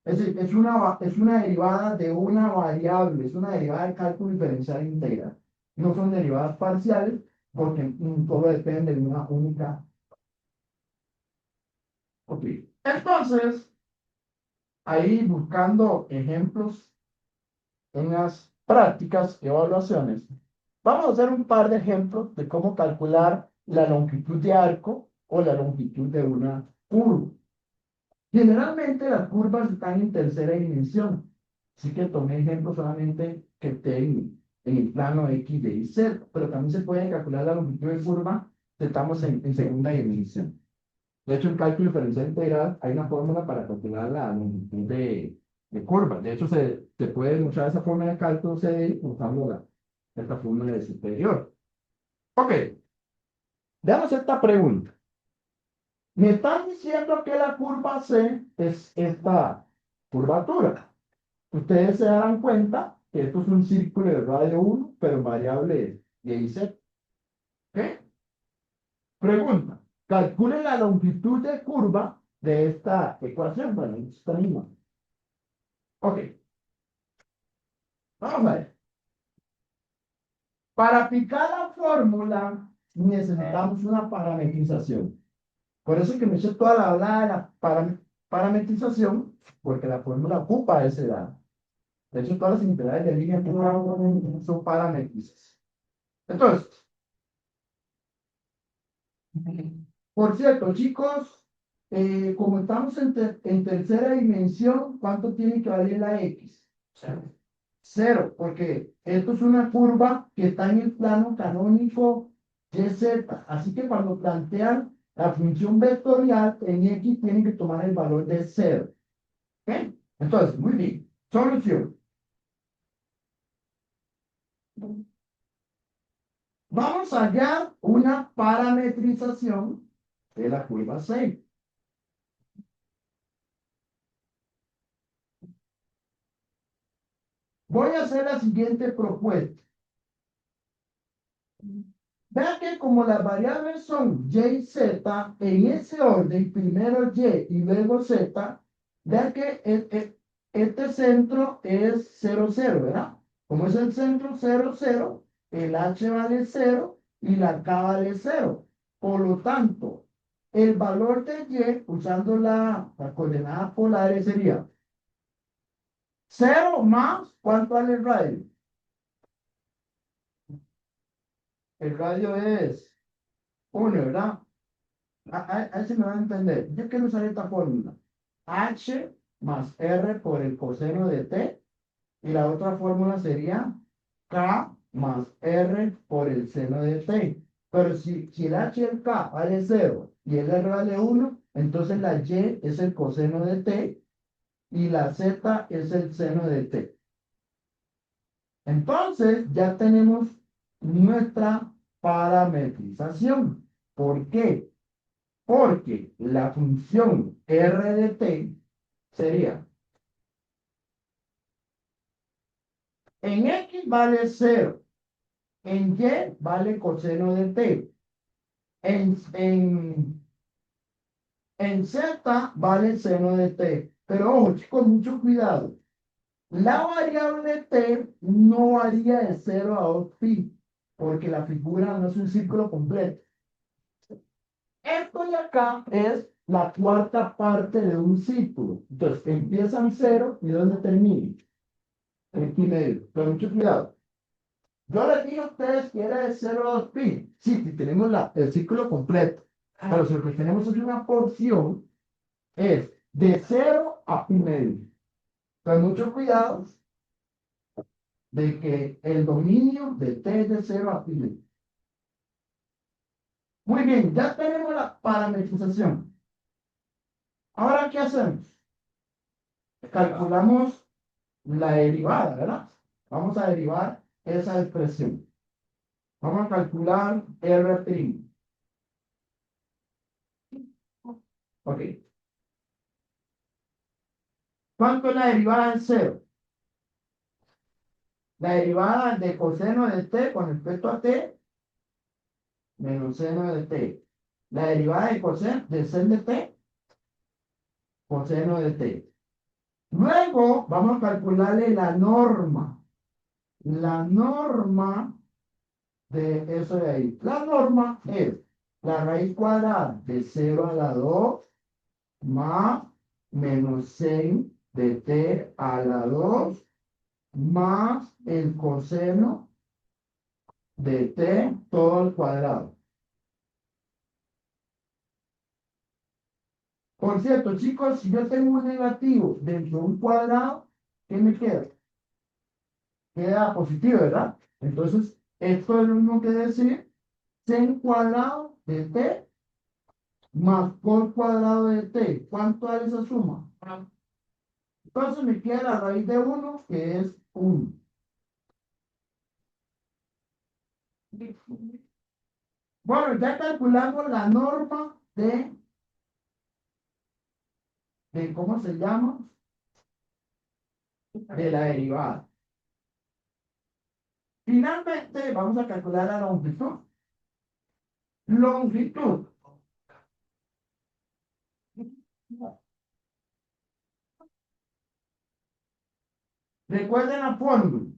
Es decir, es una derivada de una variable, es una derivada de cálculo diferencial integral. No son derivadas parciales porque todo depende de una única. Ok. Entonces, ahí buscando ejemplos en las prácticas, evaluaciones, vamos a hacer un par de ejemplos de cómo calcular la longitud de arco o la longitud de una curva. Generalmente las curvas están en tercera dimensión, así que tomé ejemplos solamente que estén en el plano X, Y y Z, pero también se puede calcular la longitud de curva si estamos en segunda dimensión. De hecho, en cálculo diferencial integral hay una fórmula para calcular la longitud de curva. De hecho, se puede demostrar esa fórmula de cálculo CDI usando esta fórmula de superior. Ok, veamos esta pregunta. Me están diciendo que la curva C es esta curvatura. Ustedes se darán cuenta que esto es un círculo de radio 1, pero en variable Y y Z. ¿Ok? Pregunta. Calcule la longitud de curva de esta ecuación. Bueno, esta misma. Ok, vamos a ver. Para aplicar la fórmula necesitamos una parametrización. Por eso es que me eché toda la hablada de la parametrización, porque la fórmula ocupa ese dato. De hecho, todas las integrales de línea son paramétricas. Entonces, por cierto, chicos, como estamos en tercera dimensión, ¿cuánto tiene que valer la X? Cero, porque esto es una curva que está en el plano canónico YZ. Así que cuando plantean la función vectorial en X, tienen que tomar el valor de cero. ¿Ok? Entonces, muy bien. Solución. Vamos a hallar una parametrización de la curva 6. Voy a hacer la siguiente propuesta. Vean que como las variables son y y z, en ese orden, primero y y luego z, vean que este centro es 0, 0, ¿verdad? Como es el centro 0, 0, el h vale 0 y la k vale 0. Por lo tanto, el valor de y, usando la coordenada polar, sería 0 más, ¿cuánto vale el radio? El radio es 1, ¿verdad? Ahí se me va a entender. Yo quiero usar esta fórmula. H más R por el coseno de T. Y la otra fórmula sería K más R por el seno de T. Pero si el H y el K vale 0 y el R vale 1, entonces la Y es el coseno de T y la Z es el seno de T. Entonces ya tenemos nuestra parametrización. ¿Por qué? Porque la función R de t sería, en X vale 0, en Y vale coseno de t, en Z vale seno de t. Pero ojo, chicos, mucho cuidado. La variable t no varía de 0 a 2pi, porque la figura no es un círculo completo. Esto de acá es la cuarta parte de un círculo. Entonces, empieza en 0 y ¿dónde termina? En pi medio. Pero mucho cuidado. Yo les dije a ustedes que era de 0 a 2pi. Sí, si tenemos el círculo completo. Pero si lo que tenemos es una porción, es de 0 a pi medio. Pero mucho cuidado de que el dominio de t es de 0 a pi medio. Muy bien, ya tenemos la parametrización. Ahora, ¿qué hacemos? Calculamos la derivada, ¿verdad? Vamos a derivar esa expresión. Vamos a calcular R'. Ok. ¿Cuánto es la derivada del 0? La derivada de coseno de t con respecto a t menos seno de t. La derivada de coseno de sen de t, coseno de t. Luego vamos a calcularle la norma. La norma de eso de ahí. La norma es la raíz cuadrada de 0 a la 2 más menos 6 de t a la 2 más el coseno de t todo al cuadrado. Por cierto, chicos, si yo tengo un negativo dentro de un cuadrado, ¿qué me queda? Queda positivo, ¿verdad? Entonces, esto es lo mismo que decir sen cuadrado de t más cos cuadrado de t. ¿Cuánto da esa suma? Entonces me queda la raíz de 1, que es 1. Bueno, ya calculamos la norma ¿cómo se llama? De la derivada. Finalmente, vamos a calcular la longitud. Longitud. Recuerden la fórmula.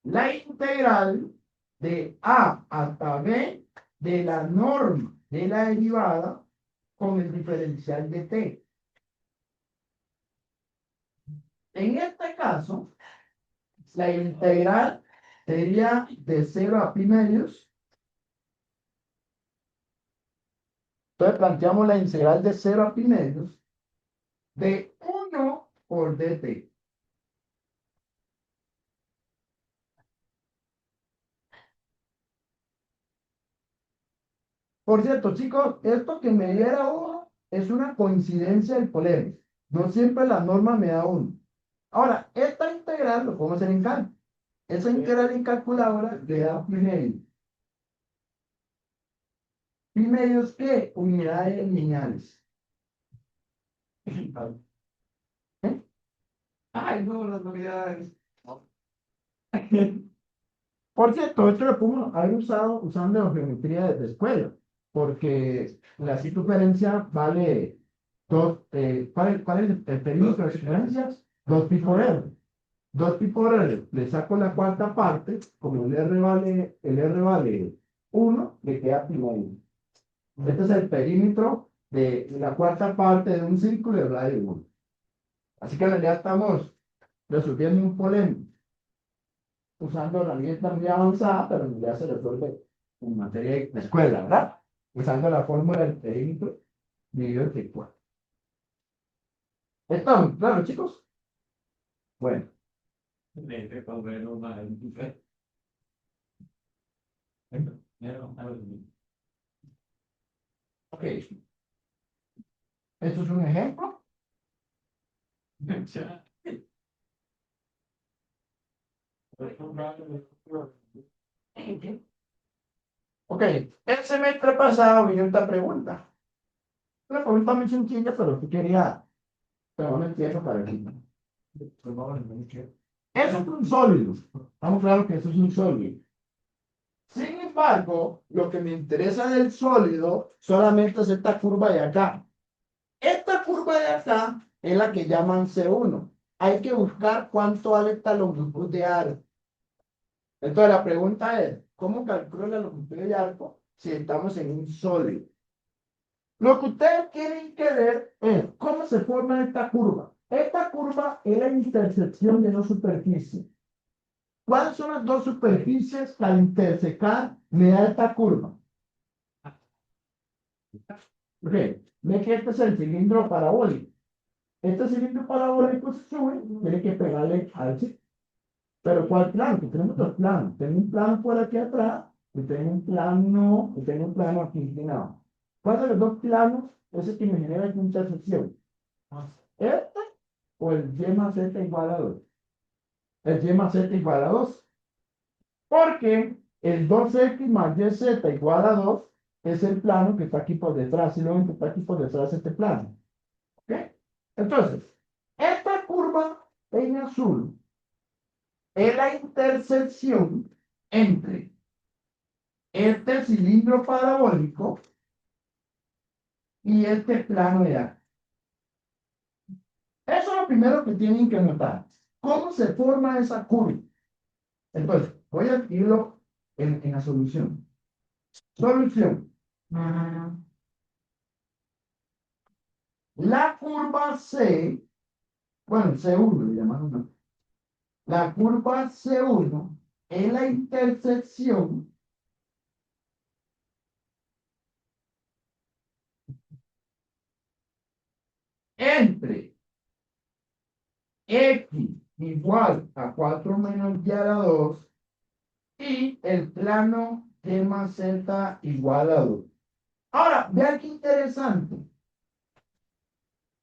La integral de A hasta B de la norma de la derivada con el diferencial de t. En este caso, la integral sería de 0 a pi medios. Entonces planteamos la integral de 0 a pi medios de 1 por dt. Por cierto, chicos, esto que me diera 1 es una coincidencia del polemos. No siempre la norma me da 1. Ahora, esta integral lo podemos hacer en cálculo. Esa integral en calculadora le da pi medio. ¿Pi medios qué? Unidades lineales. ¿Eh? Ay, no, las unidades. Por cierto, esto lo podemos haber usado usando la geometría de escuela, porque la circunferencia vale 2, ¿cuál es el perímetro de circunferencias? 2 pi por r. 2 pi por r, le saco la cuarta parte, como el r vale 1, le queda pi medio. Este es el perímetro de la cuarta parte de un círculo de radio 1. Así que en realidad estamos resolviendo un polemo usando la herramienta muy avanzada, pero ya se resuelve en materia de escuela, ¿verdad? Usando la fórmula del perímetro dividido entre 4. ¿Estamos claro, chicos? Bueno. Ok. Esto es un ejemplo. Ok. El semestre pasado vino esta pregunta. Una pregunta muy sencilla, pero que quería, pero no entiendo para qué. Eso es un sólido. Estamos claros que eso es un sólido. Sin embargo, lo que me interesa del sólido solamente es esta curva de acá. Esta curva de acá es la que llaman C1. Hay que buscar cuánto vale esta longitud de arco. Entonces la pregunta es, ¿cómo calculo la longitud de arco si estamos en un sólido? Lo que ustedes tienen que ver es cómo se forma esta curva. Esta curva es la intersección de dos superficies. ¿Cuáles son las dos superficies que al intersecar me da esta curva? Ok, ve que este es el cilindro parabólico. Este cilindro parabólico se sube, tiene que pegarle al sí. Pero ¿cuál plano? Que tenemos dos planos. Tengo un plano por aquí atrás y tengo un plano aquí inclinado. ¿Cuál de los dos planos es el que me genera esta intersección? ¿Este o el y más z igual a 2? El y más z igual a 2. Porque el 2x más yz igual a 2 es el plano que está aquí por detrás. Y luego que está aquí por detrás este plano. ¿Ok? Entonces, esta curva en azul es la intersección entre este cilindro parabólico y este plano de acá. Eso es lo primero que tienen que notar. ¿Cómo se forma esa curva? Entonces, voy a escribirlo en la solución. Solución. La curva C, bueno, C1 le llamamos, ¿no? La curva C1 es la intersección entre x igual a 4 menos y a la 2 y el plano y más z igual a 2. Ahora, vean qué interesante.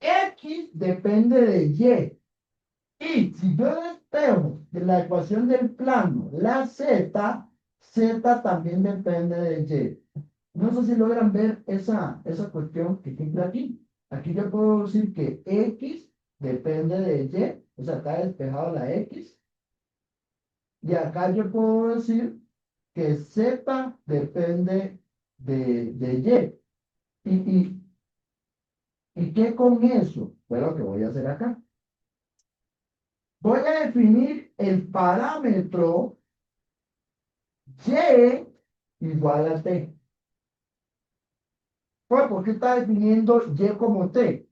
X depende de Y. Y si yo despejo de la ecuación del plano la z, z también depende de Y. No sé si logran ver esa cuestión que tiene aquí. Aquí yo puedo decir que X depende de Y, o sea, está despejado la X. Y acá yo puedo decir que Z depende de Y. ¿Y qué con eso? Pues lo que voy a hacer acá. Voy a definir el parámetro y igual a t. ¿Por qué está definiendo y como t?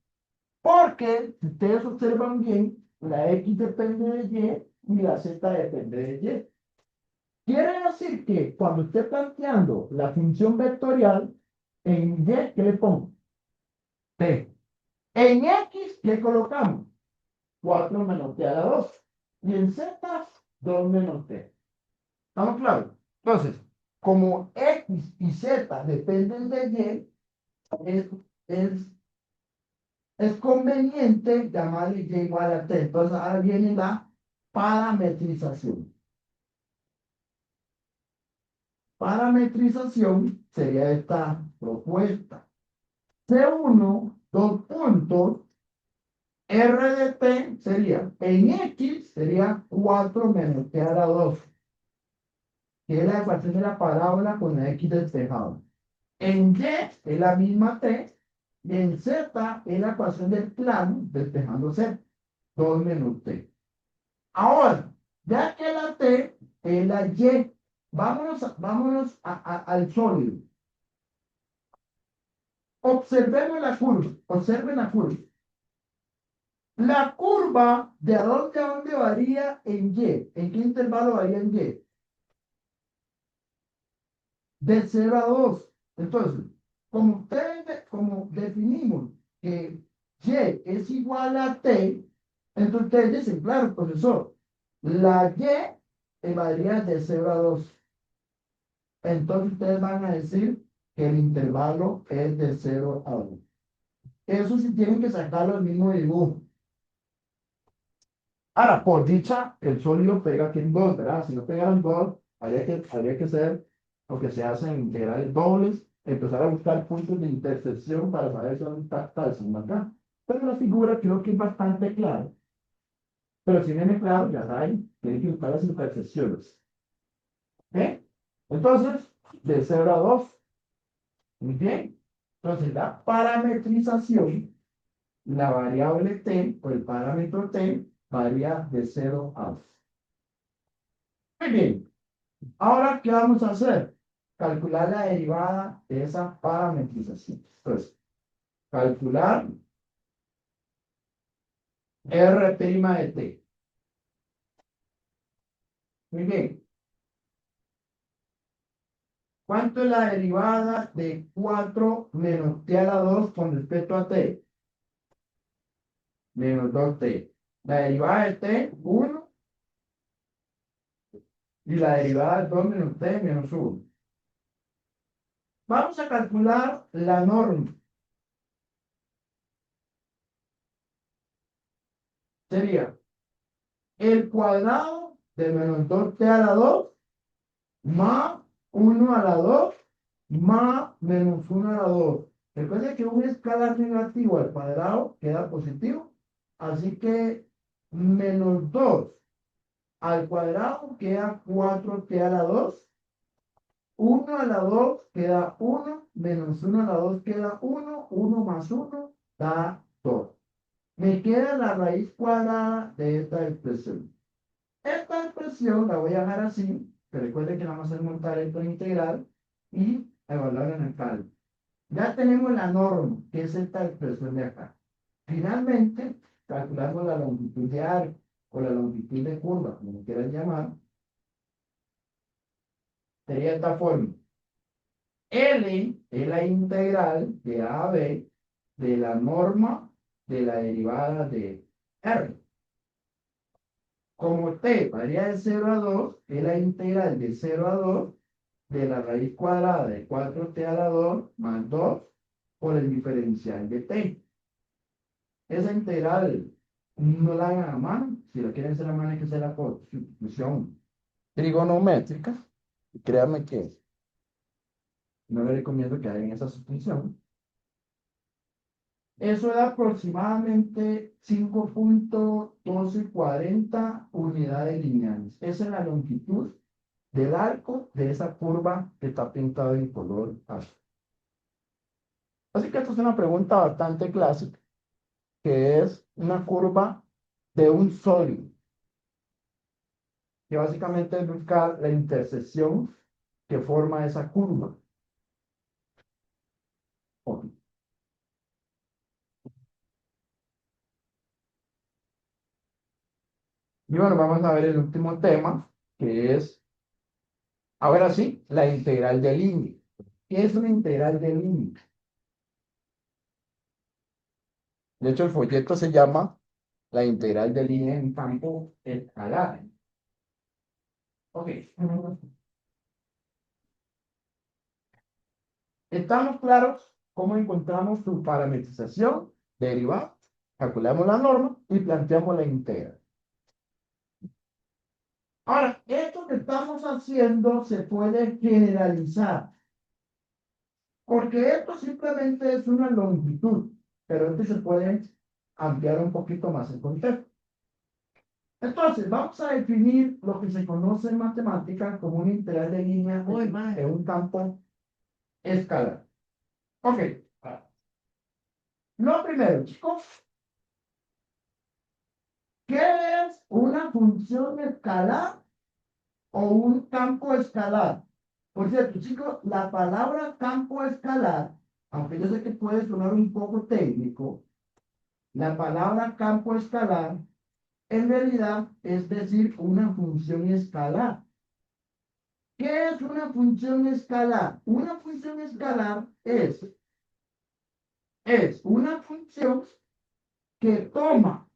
Porque si ustedes observan bien, la x depende de y la z depende de y. Quiere decir que cuando esté planteando la función vectorial, en y, ¿qué le pongo? T. En x, ¿qué colocamos? 4 menos t a la 2. Y en z, 2 menos t. ¿Estamos claros? Entonces, como x y z dependen de y, es, es, es conveniente llamarle y igual a t. Entonces, ahora viene la parametrización. Parametrización sería esta propuesta. C1, dos puntos, R de t sería, en X sería 4 menos t a la 2, que es la ecuación de la parábola con la X despejada. En Y es la misma t, y en Z es la ecuación del plano despejando Z, 2 menos t. Ahora, ya que la t es la Y, vámonos al sólido. Observemos la curva, observen la curva. La curva de a dónde varía en Y. ¿En qué intervalo varía en Y? De 0 a 2. Entonces, como definimos que Y es igual a T, entonces ustedes dicen, claro, profesor, la Y varía de 0 a 2. Entonces ustedes van a decir que el intervalo es de 0 a 2. Eso sí tienen que sacarlo al mismo dibujo. Ahora, por dicha, el sólido pega aquí en 2, ¿verdad? Si no pegaran 2, habría que hacer lo que se hace en integrales dobles, empezar a buscar puntos de intersección para saber si dónde está tal sigma acá. Pero la figura creo que es bastante clara. Pero si viene claro, ya saben, tienen que buscar las intersecciones. ¿Ok? Entonces, de 0 a 2. Muy bien. Entonces, la parametrización, la variable t o el parámetro t varía de 0 a 2. Muy bien. Ahora, ¿qué vamos a hacer? Calcular la derivada de esa parametrización. Entonces, calcular R' de t. Muy bien. ¿Cuánto es la derivada de 4 menos t a la 2 con respecto a t? Menos 2t. La derivada de t, 1. Y la derivada de 2 menos t, menos 1. Vamos a calcular la norma. Sería el cuadrado de menos 2t a la 2 más 1 a la 2 más menos 1 a la 2. Recuerden que un escalar negativo al cuadrado queda positivo. Así que menos 2 al cuadrado queda 4t a la 2. 1 a la 2 queda 1. Menos 1 a la 2 queda 1. 1 más 1 da 2. Me queda la raíz cuadrada de esta expresión. Esta expresión la voy a dejar así, que recuerden que vamos a montar esto en integral y evaluar en el cálculo. Ya tenemos la norma, que es esta expresión de acá. Finalmente, calculamos la longitud de arco o la longitud de curva, como quieran llamar, sería esta forma. L es la integral de A a B de la norma de la derivada de R. Como t varía de 0 a 2, es la integral de 0 a 2 de la raíz cuadrada de 4t a la 2 más 2 por el diferencial de t. Esa integral no la hagan a mano. Si la quieren hacer a mano, hay que hacerla por sustitución trigonométrica. Y créanme que no les recomiendo que hagan esa sustitución. Eso da aproximadamente 5.1240 unidades lineales. Esa es la longitud del arco de esa curva que está pintada en color azul. Así que esta es una pregunta bastante clásica, que es una curva de un sólido. que básicamente es buscar la intersección que forma esa curva. Ok. Y bueno, vamos a ver el último tema, que es, ahora sí, la integral de línea. ¿Qué es una integral de línea? De hecho, el folleto se llama la integral de línea en campo escalar. Ok. ¿Estamos claros cómo encontramos su parametrización? Derivamos, calculamos la norma y planteamos la integral. Ahora, esto que estamos haciendo se puede generalizar, porque esto simplemente es una longitud, pero esto se puede ampliar un poquito más el contexto. Entonces, vamos a definir lo que se conoce en matemática como una integral de línea en un campo escalar. Ok. Lo primero, chicos, ¿qué es una función escalar o un campo escalar? Por cierto, chicos, la palabra campo escalar, aunque yo sé que puede sonar un poco técnico, la palabra campo escalar en realidad es decir una función escalar. ¿Qué es una función escalar? Una función escalar es una función que toma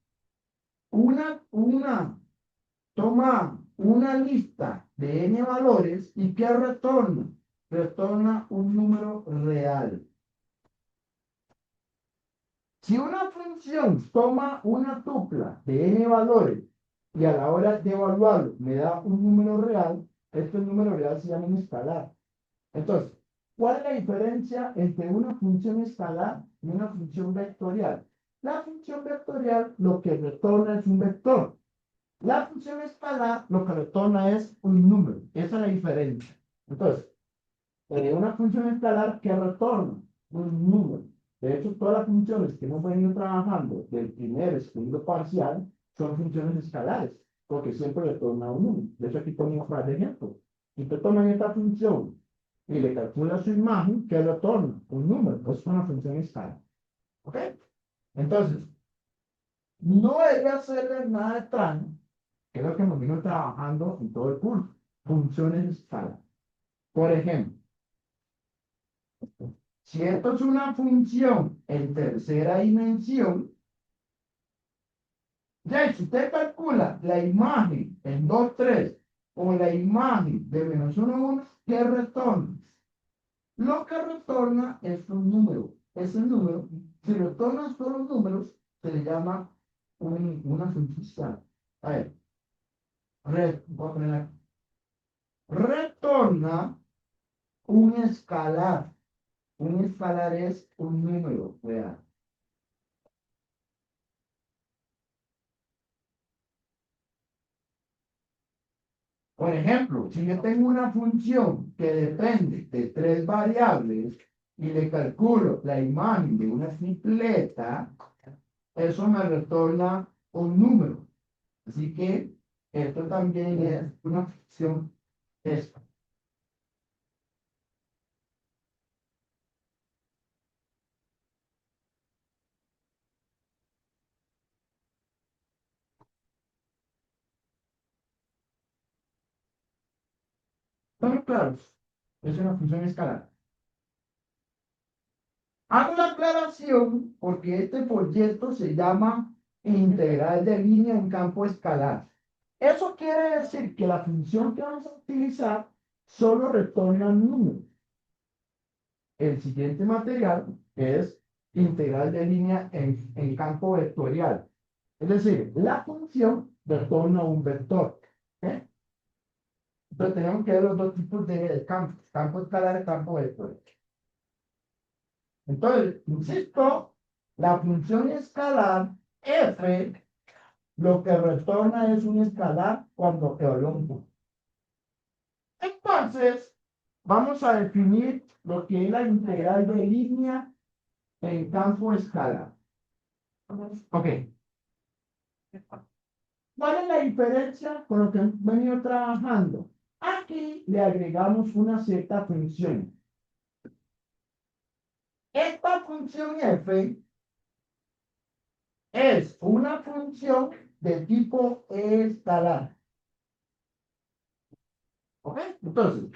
una lista de n valores y ¿qué retorna? Retorna un número real. Si una función toma una tupla de n valores y a la hora de evaluarlo me da un número real, este número real se llama un escalar. Entonces, ¿cuál es la diferencia entre una función escalar y una función vectorial? La función vectorial lo que retorna es un vector. La función escalar lo que retorna es un número. Esa es la diferencia. Entonces, una función escalar que retorna un número. De hecho, todas las funciones que hemos venido trabajando del primer segundo parcial son funciones escalares, porque siempre retorna un número. De hecho, aquí ponemos más de ejemplos. Si usted toma esta función y le calcula su imagen, ¿qué retorna? Un número. Pues es una función escalar. ¿Ok? Entonces, no debería serle nada extraño, que es lo que hemos venido trabajando en todo el curso. Funciones escalares. Por ejemplo, si esto es una función en tercera dimensión, ya si usted calcula la imagen en 2 3 o la imagen de menos 1 1, ¿qué retorna? Lo que retorna es un número. Ese número, si retorna solo números, se le llama una función escalar. A ver, voy a poner aquí. Retorna un escalar. Un escalar es un número real. Por ejemplo, si yo tengo una función que depende de 3 variables y le calculo la imagen de una tripleta, eso me retorna un número. Así que esto también es una función esta. ¿Estamos claros? Es una función escalar. Hago la aclaración porque este proyecto se llama integral de línea en campo escalar. Eso quiere decir que la función que vamos a utilizar solo retorna números. El siguiente material es integral de línea en campo vectorial. Es decir, la función retorna un vector. ¿Eh? Entonces tenemos que ver los dos tipos de campos, campo escalar y campo vectorial. Entonces, insisto, la función escalar f lo que retorna es un escalar cuando evaluamos un punto. Entonces, vamos a definir lo que es la integral de línea en campo escalar. Ok. ¿Cuál es la diferencia con lo que hemos venido trabajando? Aquí le agregamos una cierta función. Esta función f es una función de tipo escalar. ¿Ok? Entonces,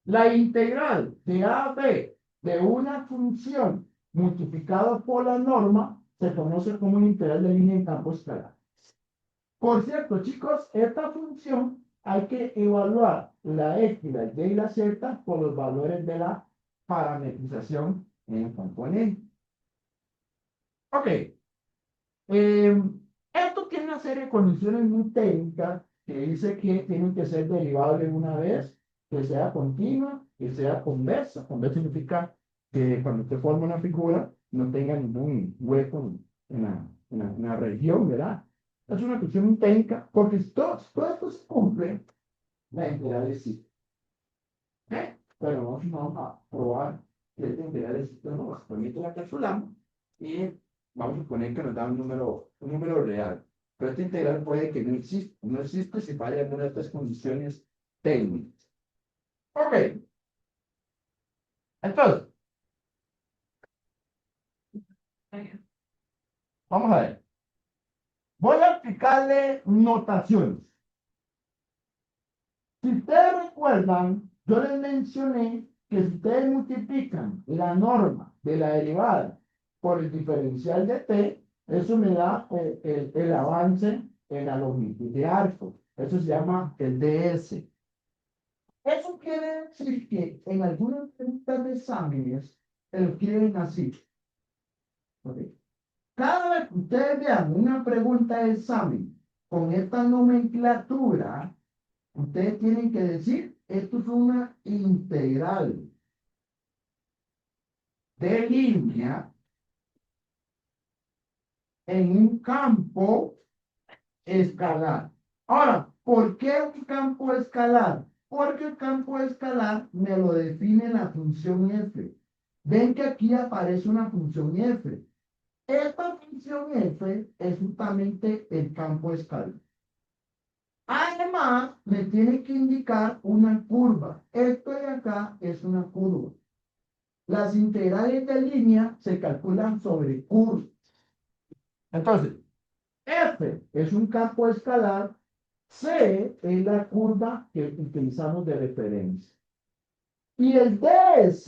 la integral de AB de una función multiplicado por la norma se conoce como una integral de línea en campo escalar. Por cierto, chicos, esta función hay que evaluar la X, la Y y la Z por los valores de la parametrización en el componente. Ok. Esto tiene una serie de condiciones muy técnicas que dice que tienen que ser derivables una vez, que sea continua, que sea convexa. Convexa significa que cuando usted forma una figura no tenga ningún hueco en la región, ¿verdad? Es una cuestión muy técnica porque si todo esto se cumple, la integral existe. Pero nosotros vamos a probar que esta integral existe o no. Permite la calculamos y vamos a suponer que nos da un número real. Pero esta integral puede que no existe si falla alguna de estas condiciones técnicas. Ok, entonces, vamos a ver. Voy a aplicarle notaciones. Si ustedes recuerdan, yo les mencioné que si ustedes multiplican la norma de la derivada por el diferencial de t, eso me da el avance en la longitud de arco. Eso se llama el ds. Eso quiere decir que en algunas preguntas de exámenes te lo quieren así. ¿Ok? Cada vez que ustedes vean una pregunta de examen con esta nomenclatura, ustedes tienen que decir, esto es una integral de línea en un campo escalar. Ahora, ¿por qué un campo escalar? Porque el campo escalar me lo define la función f. Ven que aquí aparece una función f. Esta función f es justamente el campo escalar. Además, me tiene que indicar una curva. Esto de acá es una curva. Las integrales de línea se calculan sobre curvas. Entonces, F es un campo escalar, C es la curva que utilizamos de referencia. Y el DS,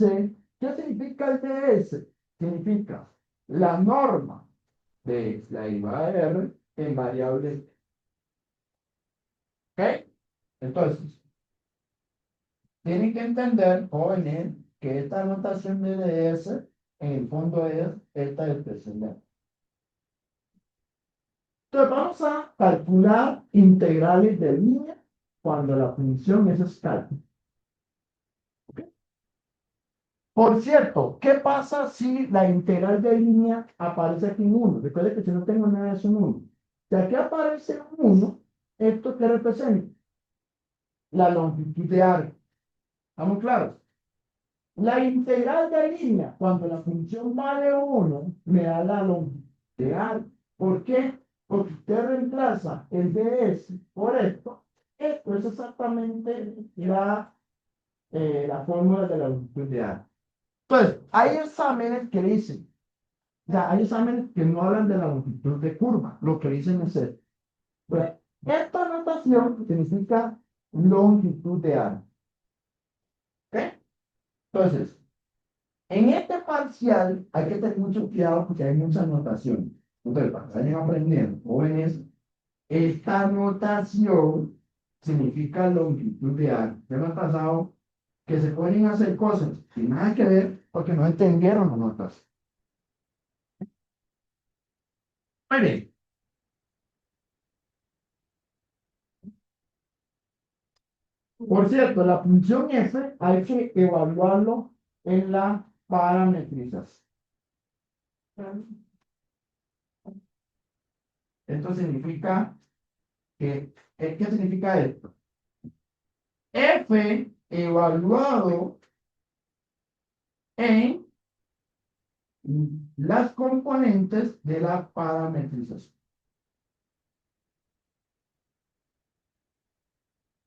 ¿qué significa el DS? Significa la norma de la derivada de R en variable. ¿Ok? Entonces, tienen que entender, jóvenes, que esta notación de DS en el fondo es esta expresión. Entonces vamos a calcular integrales de línea cuando la función es escalar. ¿Okay? Por cierto, ¿qué pasa si la integral de línea aparece aquí en 1? Recuerde que si no tengo nada es un 1. Si aquí aparece un 1, ¿esto qué representa? La longitud de arco. ¿Estamos claros? La integral de línea, cuando la función vale 1, me da la longitud de arco. ¿Por qué? Porque usted reemplaza el ds por esto. Esto es exactamente la fórmula de la longitud de arco. Entonces, hay exámenes que dicen, ya, hay exámenes que no hablan de la longitud de curva. Lo que dicen es esto. Bueno, esta notación significa longitud de arco. ¿Ok? Entonces, en este parcial hay que tener mucho cuidado porque hay muchas notaciones. Entonces, para que vayan aprendiendo, jóvenes, esta notación significa longitud de arco. ¿Qué me ha pasado? Que se pueden hacer cosas sin nada que ver porque no entendieron las notas. Muy bien. Por cierto, la función f hay que evaluarlo en la parametrización. Esto significa que, ¿qué significa esto? F evaluado en las componentes de la parametrización.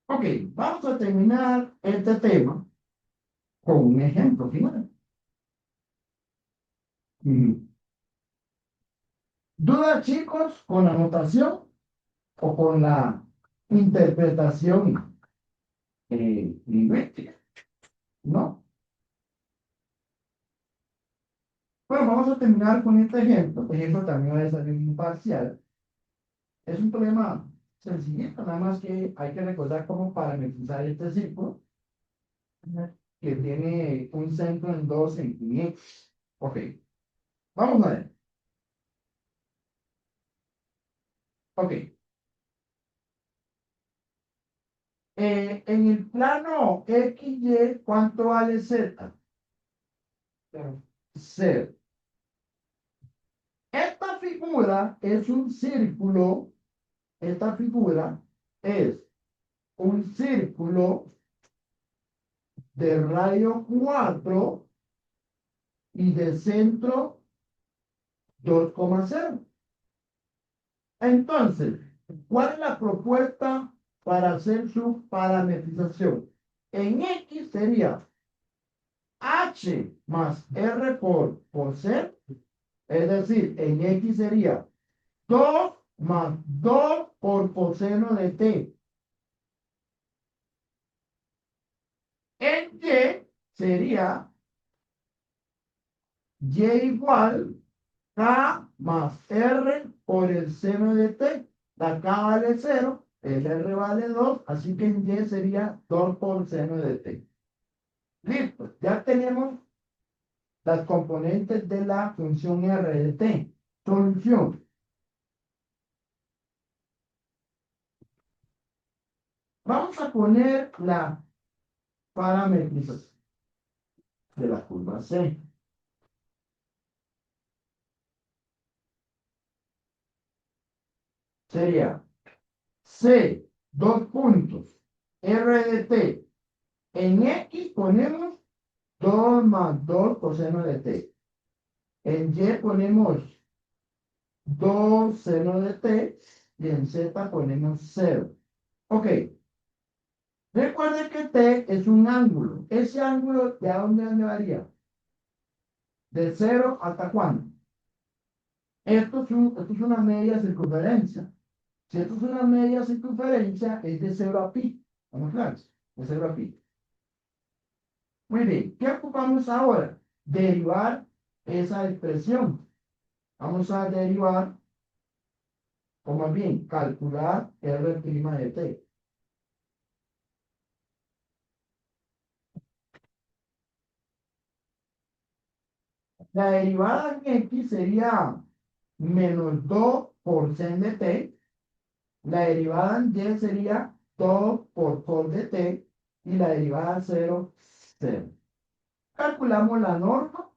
Ok, vamos a terminar este tema con un ejemplo final. Ujú. ¿Dudas, chicos, con la notación o con la interpretación lingüística? ¿No? Bueno, vamos a terminar con este ejemplo. Ejemplo también va a salir un parcial. Es un problema sencillito, nada más que hay que recordar cómo parametrizar este círculo que tiene un centro en 2 centímetros. Ok, vamos a ver. Ok, en el plano XY, ¿cuánto vale Z? Z. Esta figura es un círculo. Esta figura es un círculo de radio 4 y de centro 2,0. Entonces, ¿cuál es la propuesta para hacer su parametrización? En X sería H más R por C, es decir, en X sería 2 más 2 por coseno de T. En Y sería Y igual K más R por el seno de T. La K vale 0, el R vale 2, así que en Y sería 2 por seno de T. Listo, ya tenemos las componentes de la función R de T. Solución. Vamos a poner la parametrización de la curva C. Sería C, dos puntos, R de T. En X ponemos 2 más 2 coseno de T. En Y ponemos 2 seno de T y en Z ponemos 0. Ok. Recuerden que T es un ángulo. Ese ángulo, ¿de dónde varía? ¿De 0 hasta cuándo? Esto es una media circunferencia. Si esto es una media circunferencia, es de 0 a pi. ¿Vamos claros? De 0 a pi. Muy bien. ¿Qué ocupamos ahora? Derivar esa expresión. Vamos a derivar, o más bien, calcular R' de T. La derivada en X sería menos 2 por sen de T. La derivada en Y sería 2 por cos de T. Y la derivada 0, 0. Calculamos la norma.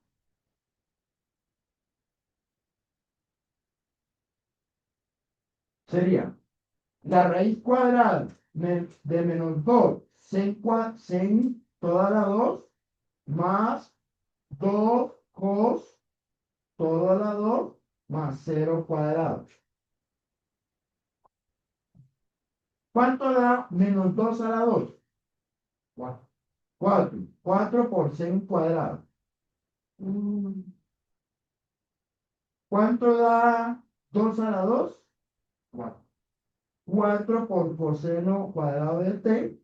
Sería la raíz cuadrada de menos 2 sen toda la 2 más 2 cos toda la 2 más 0 cuadrado. ¿Cuánto da menos 2 a la 2? 4. 4. 4 por sen cuadrado. Mm, ¿Cuánto da 2 a la 2? 4. 4 por coseno cuadrado de t.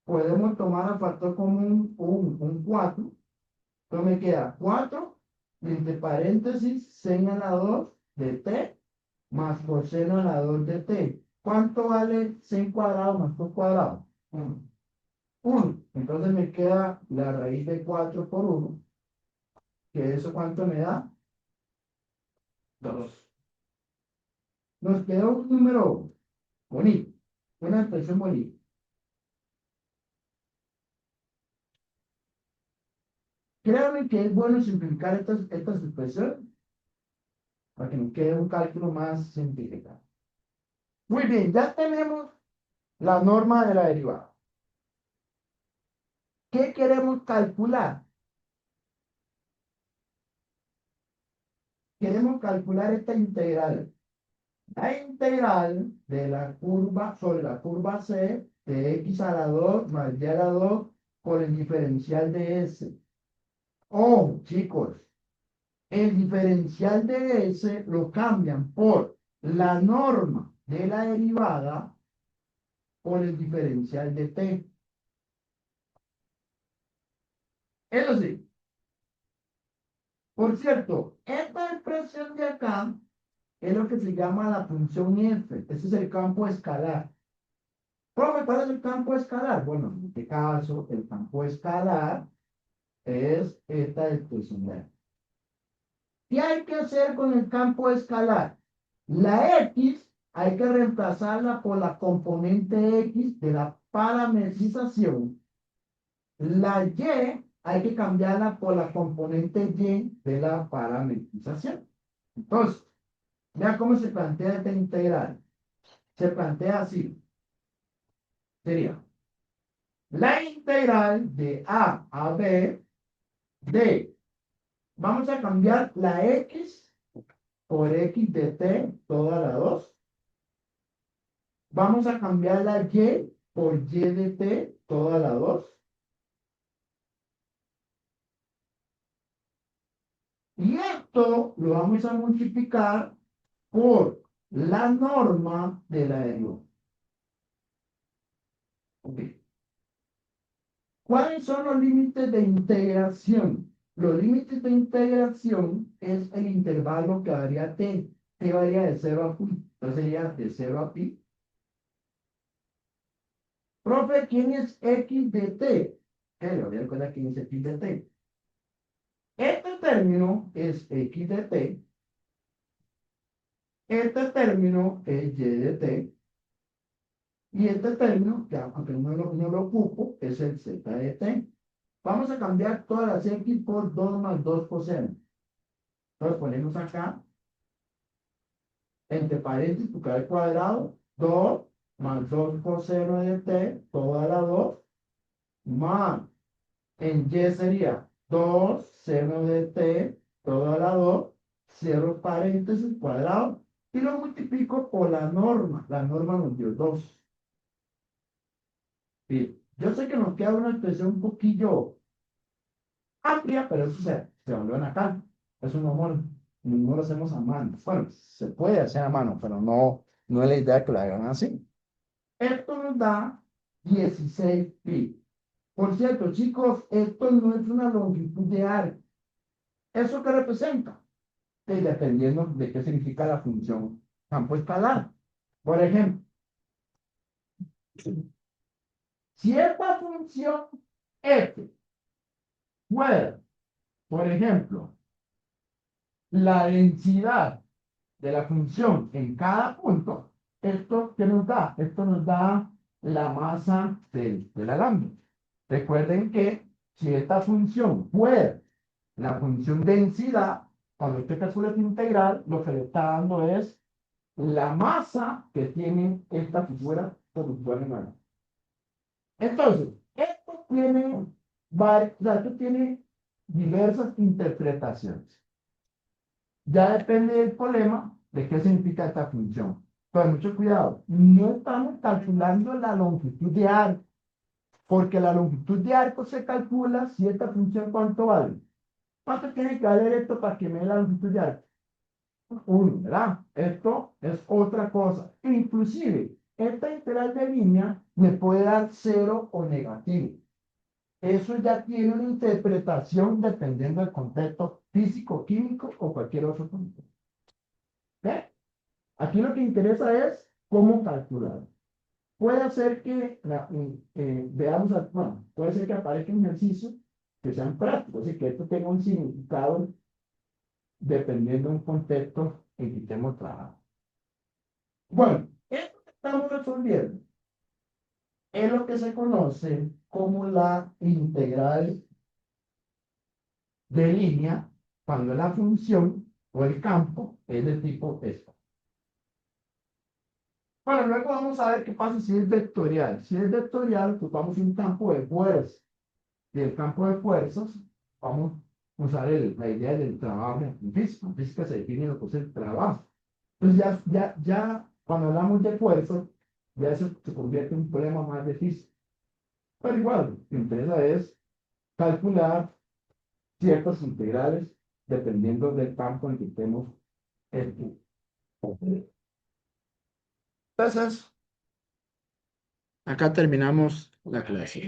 Podemos tomar al factor común un 4. Entonces me queda 4 entre paréntesis sen a la 2 de t más coseno a la 2 de t. ¿Cuánto vale sen cuadrado más cos cuadrado? 1. 1. Entonces me queda la raíz de 4 por 1, que eso cuánto me da? 2. Nos queda un número bonito, una expresión bonita. Créanme que es bueno simplificar estas expresiones para que nos quede un cálculo más simplificado. Muy bien, ya tenemos la norma de la derivada. ¿Qué queremos calcular? Queremos calcular esta integral. La integral de la curva sobre la curva C de x a la 2 más y a la 2 por el diferencial de S. Oh, chicos, el diferencial de S lo cambian por la norma de la derivada por el diferencial de T. Eso sí. Por cierto, esta expresión de acá es lo que se llama la función f. Ese es el campo escalar. Profe, ¿cuál es el campo escalar? Bueno, en este caso, el campo escalar es esta expresión de acá. ¿Qué hay que hacer con el campo escalar? La X hay que reemplazarla por la componente X de la parametrización. La Y hay que cambiarla por la componente Y de la parametrización. Entonces, vea cómo se plantea esta integral. Se plantea así. Sería la integral de a b de, vamos a cambiar la X por X de t toda la 2. Vamos a cambiar la Y por Y de t toda la 2. Y esto lo vamos a multiplicar por la norma de la derivada. Okay. ¿Cuáles son los límites de integración? Los límites de integración es el intervalo que varía t. T varía de 0 a pi. Entonces sería de 0 a pi. Profe, ¿quién es x de t? Le voy a recordar quién es x de t. Este término es x de t. Este término es y de t. Y este término, que aunque no lo ocupo, es el z de t. Vamos a cambiar todas las x por 2 más 2 coseno. Entonces ponemos acá, entre paréntesis, porque al cuadrado, 2 más 2 coseno de t, toda la 2, más, en y sería 2 seno de t, toda la 2, cierro paréntesis, cuadrado, y lo multiplico por la norma. La norma nos dio 2. Bien, yo sé que nos queda una expresión un poquillo amplia, pero eso se volvió acá. Es un humor, no lo hacemos a mano. Bueno, se puede hacer a mano, pero no es la idea que lo hagan así. Esto nos da 16 pi. Por cierto, chicos, esto no es una longitud de arco. ¿Eso qué representa? Dependiendo de qué significa la función campo escalar. Por ejemplo, si esta función f fuera, por ejemplo, la densidad de la función en cada punto, ¿esto qué nos da? Esto nos da la masa del alambre. Recuerden que si esta función fuera la función densidad, cuando usted calcula esta integral, lo que le está dando es la masa que tiene esta figura por usuario nuevo. Entonces, esto tiene diversas interpretaciones. Ya depende del problema de qué significa esta función. Pero mucho cuidado, no estamos calculando la longitud de arco, porque la longitud de arco se calcula si esta función cuánto vale. ¿Cuánto tiene que valer esto para que me dé la longitud de arco? 1, ¿verdad? Esto es otra cosa. Inclusive, esta integral de línea me puede dar 0 o negativo. Eso ya tiene una interpretación dependiendo del contexto físico, químico o cualquier otro contexto. ¿Ve? Aquí lo que interesa es cómo calcular. Puede ser que veamos, bueno, puede ser que aparezcan ejercicios que sean prácticos y que esto tenga un significado dependiendo de un contexto en que estemos trabajando. Bueno, esto que estamos resolviendo es lo que se conoce como la integral de línea cuando la función o el campo es de tipo esto. Bueno, luego vamos a ver qué pasa si es vectorial. Si es vectorial, pues vamos a un campo de fuerzas. Y el campo de fuerzas, vamos a usar la idea del trabajo en física. En física se define lo que es el trabajo. Entonces ya cuando hablamos de fuerzas, ya eso se convierte en un problema más difícil. Pero igual, lo que interesa es calcular ciertas integrales dependiendo del campo en que estemos. el- Entonces, acá terminamos la clase.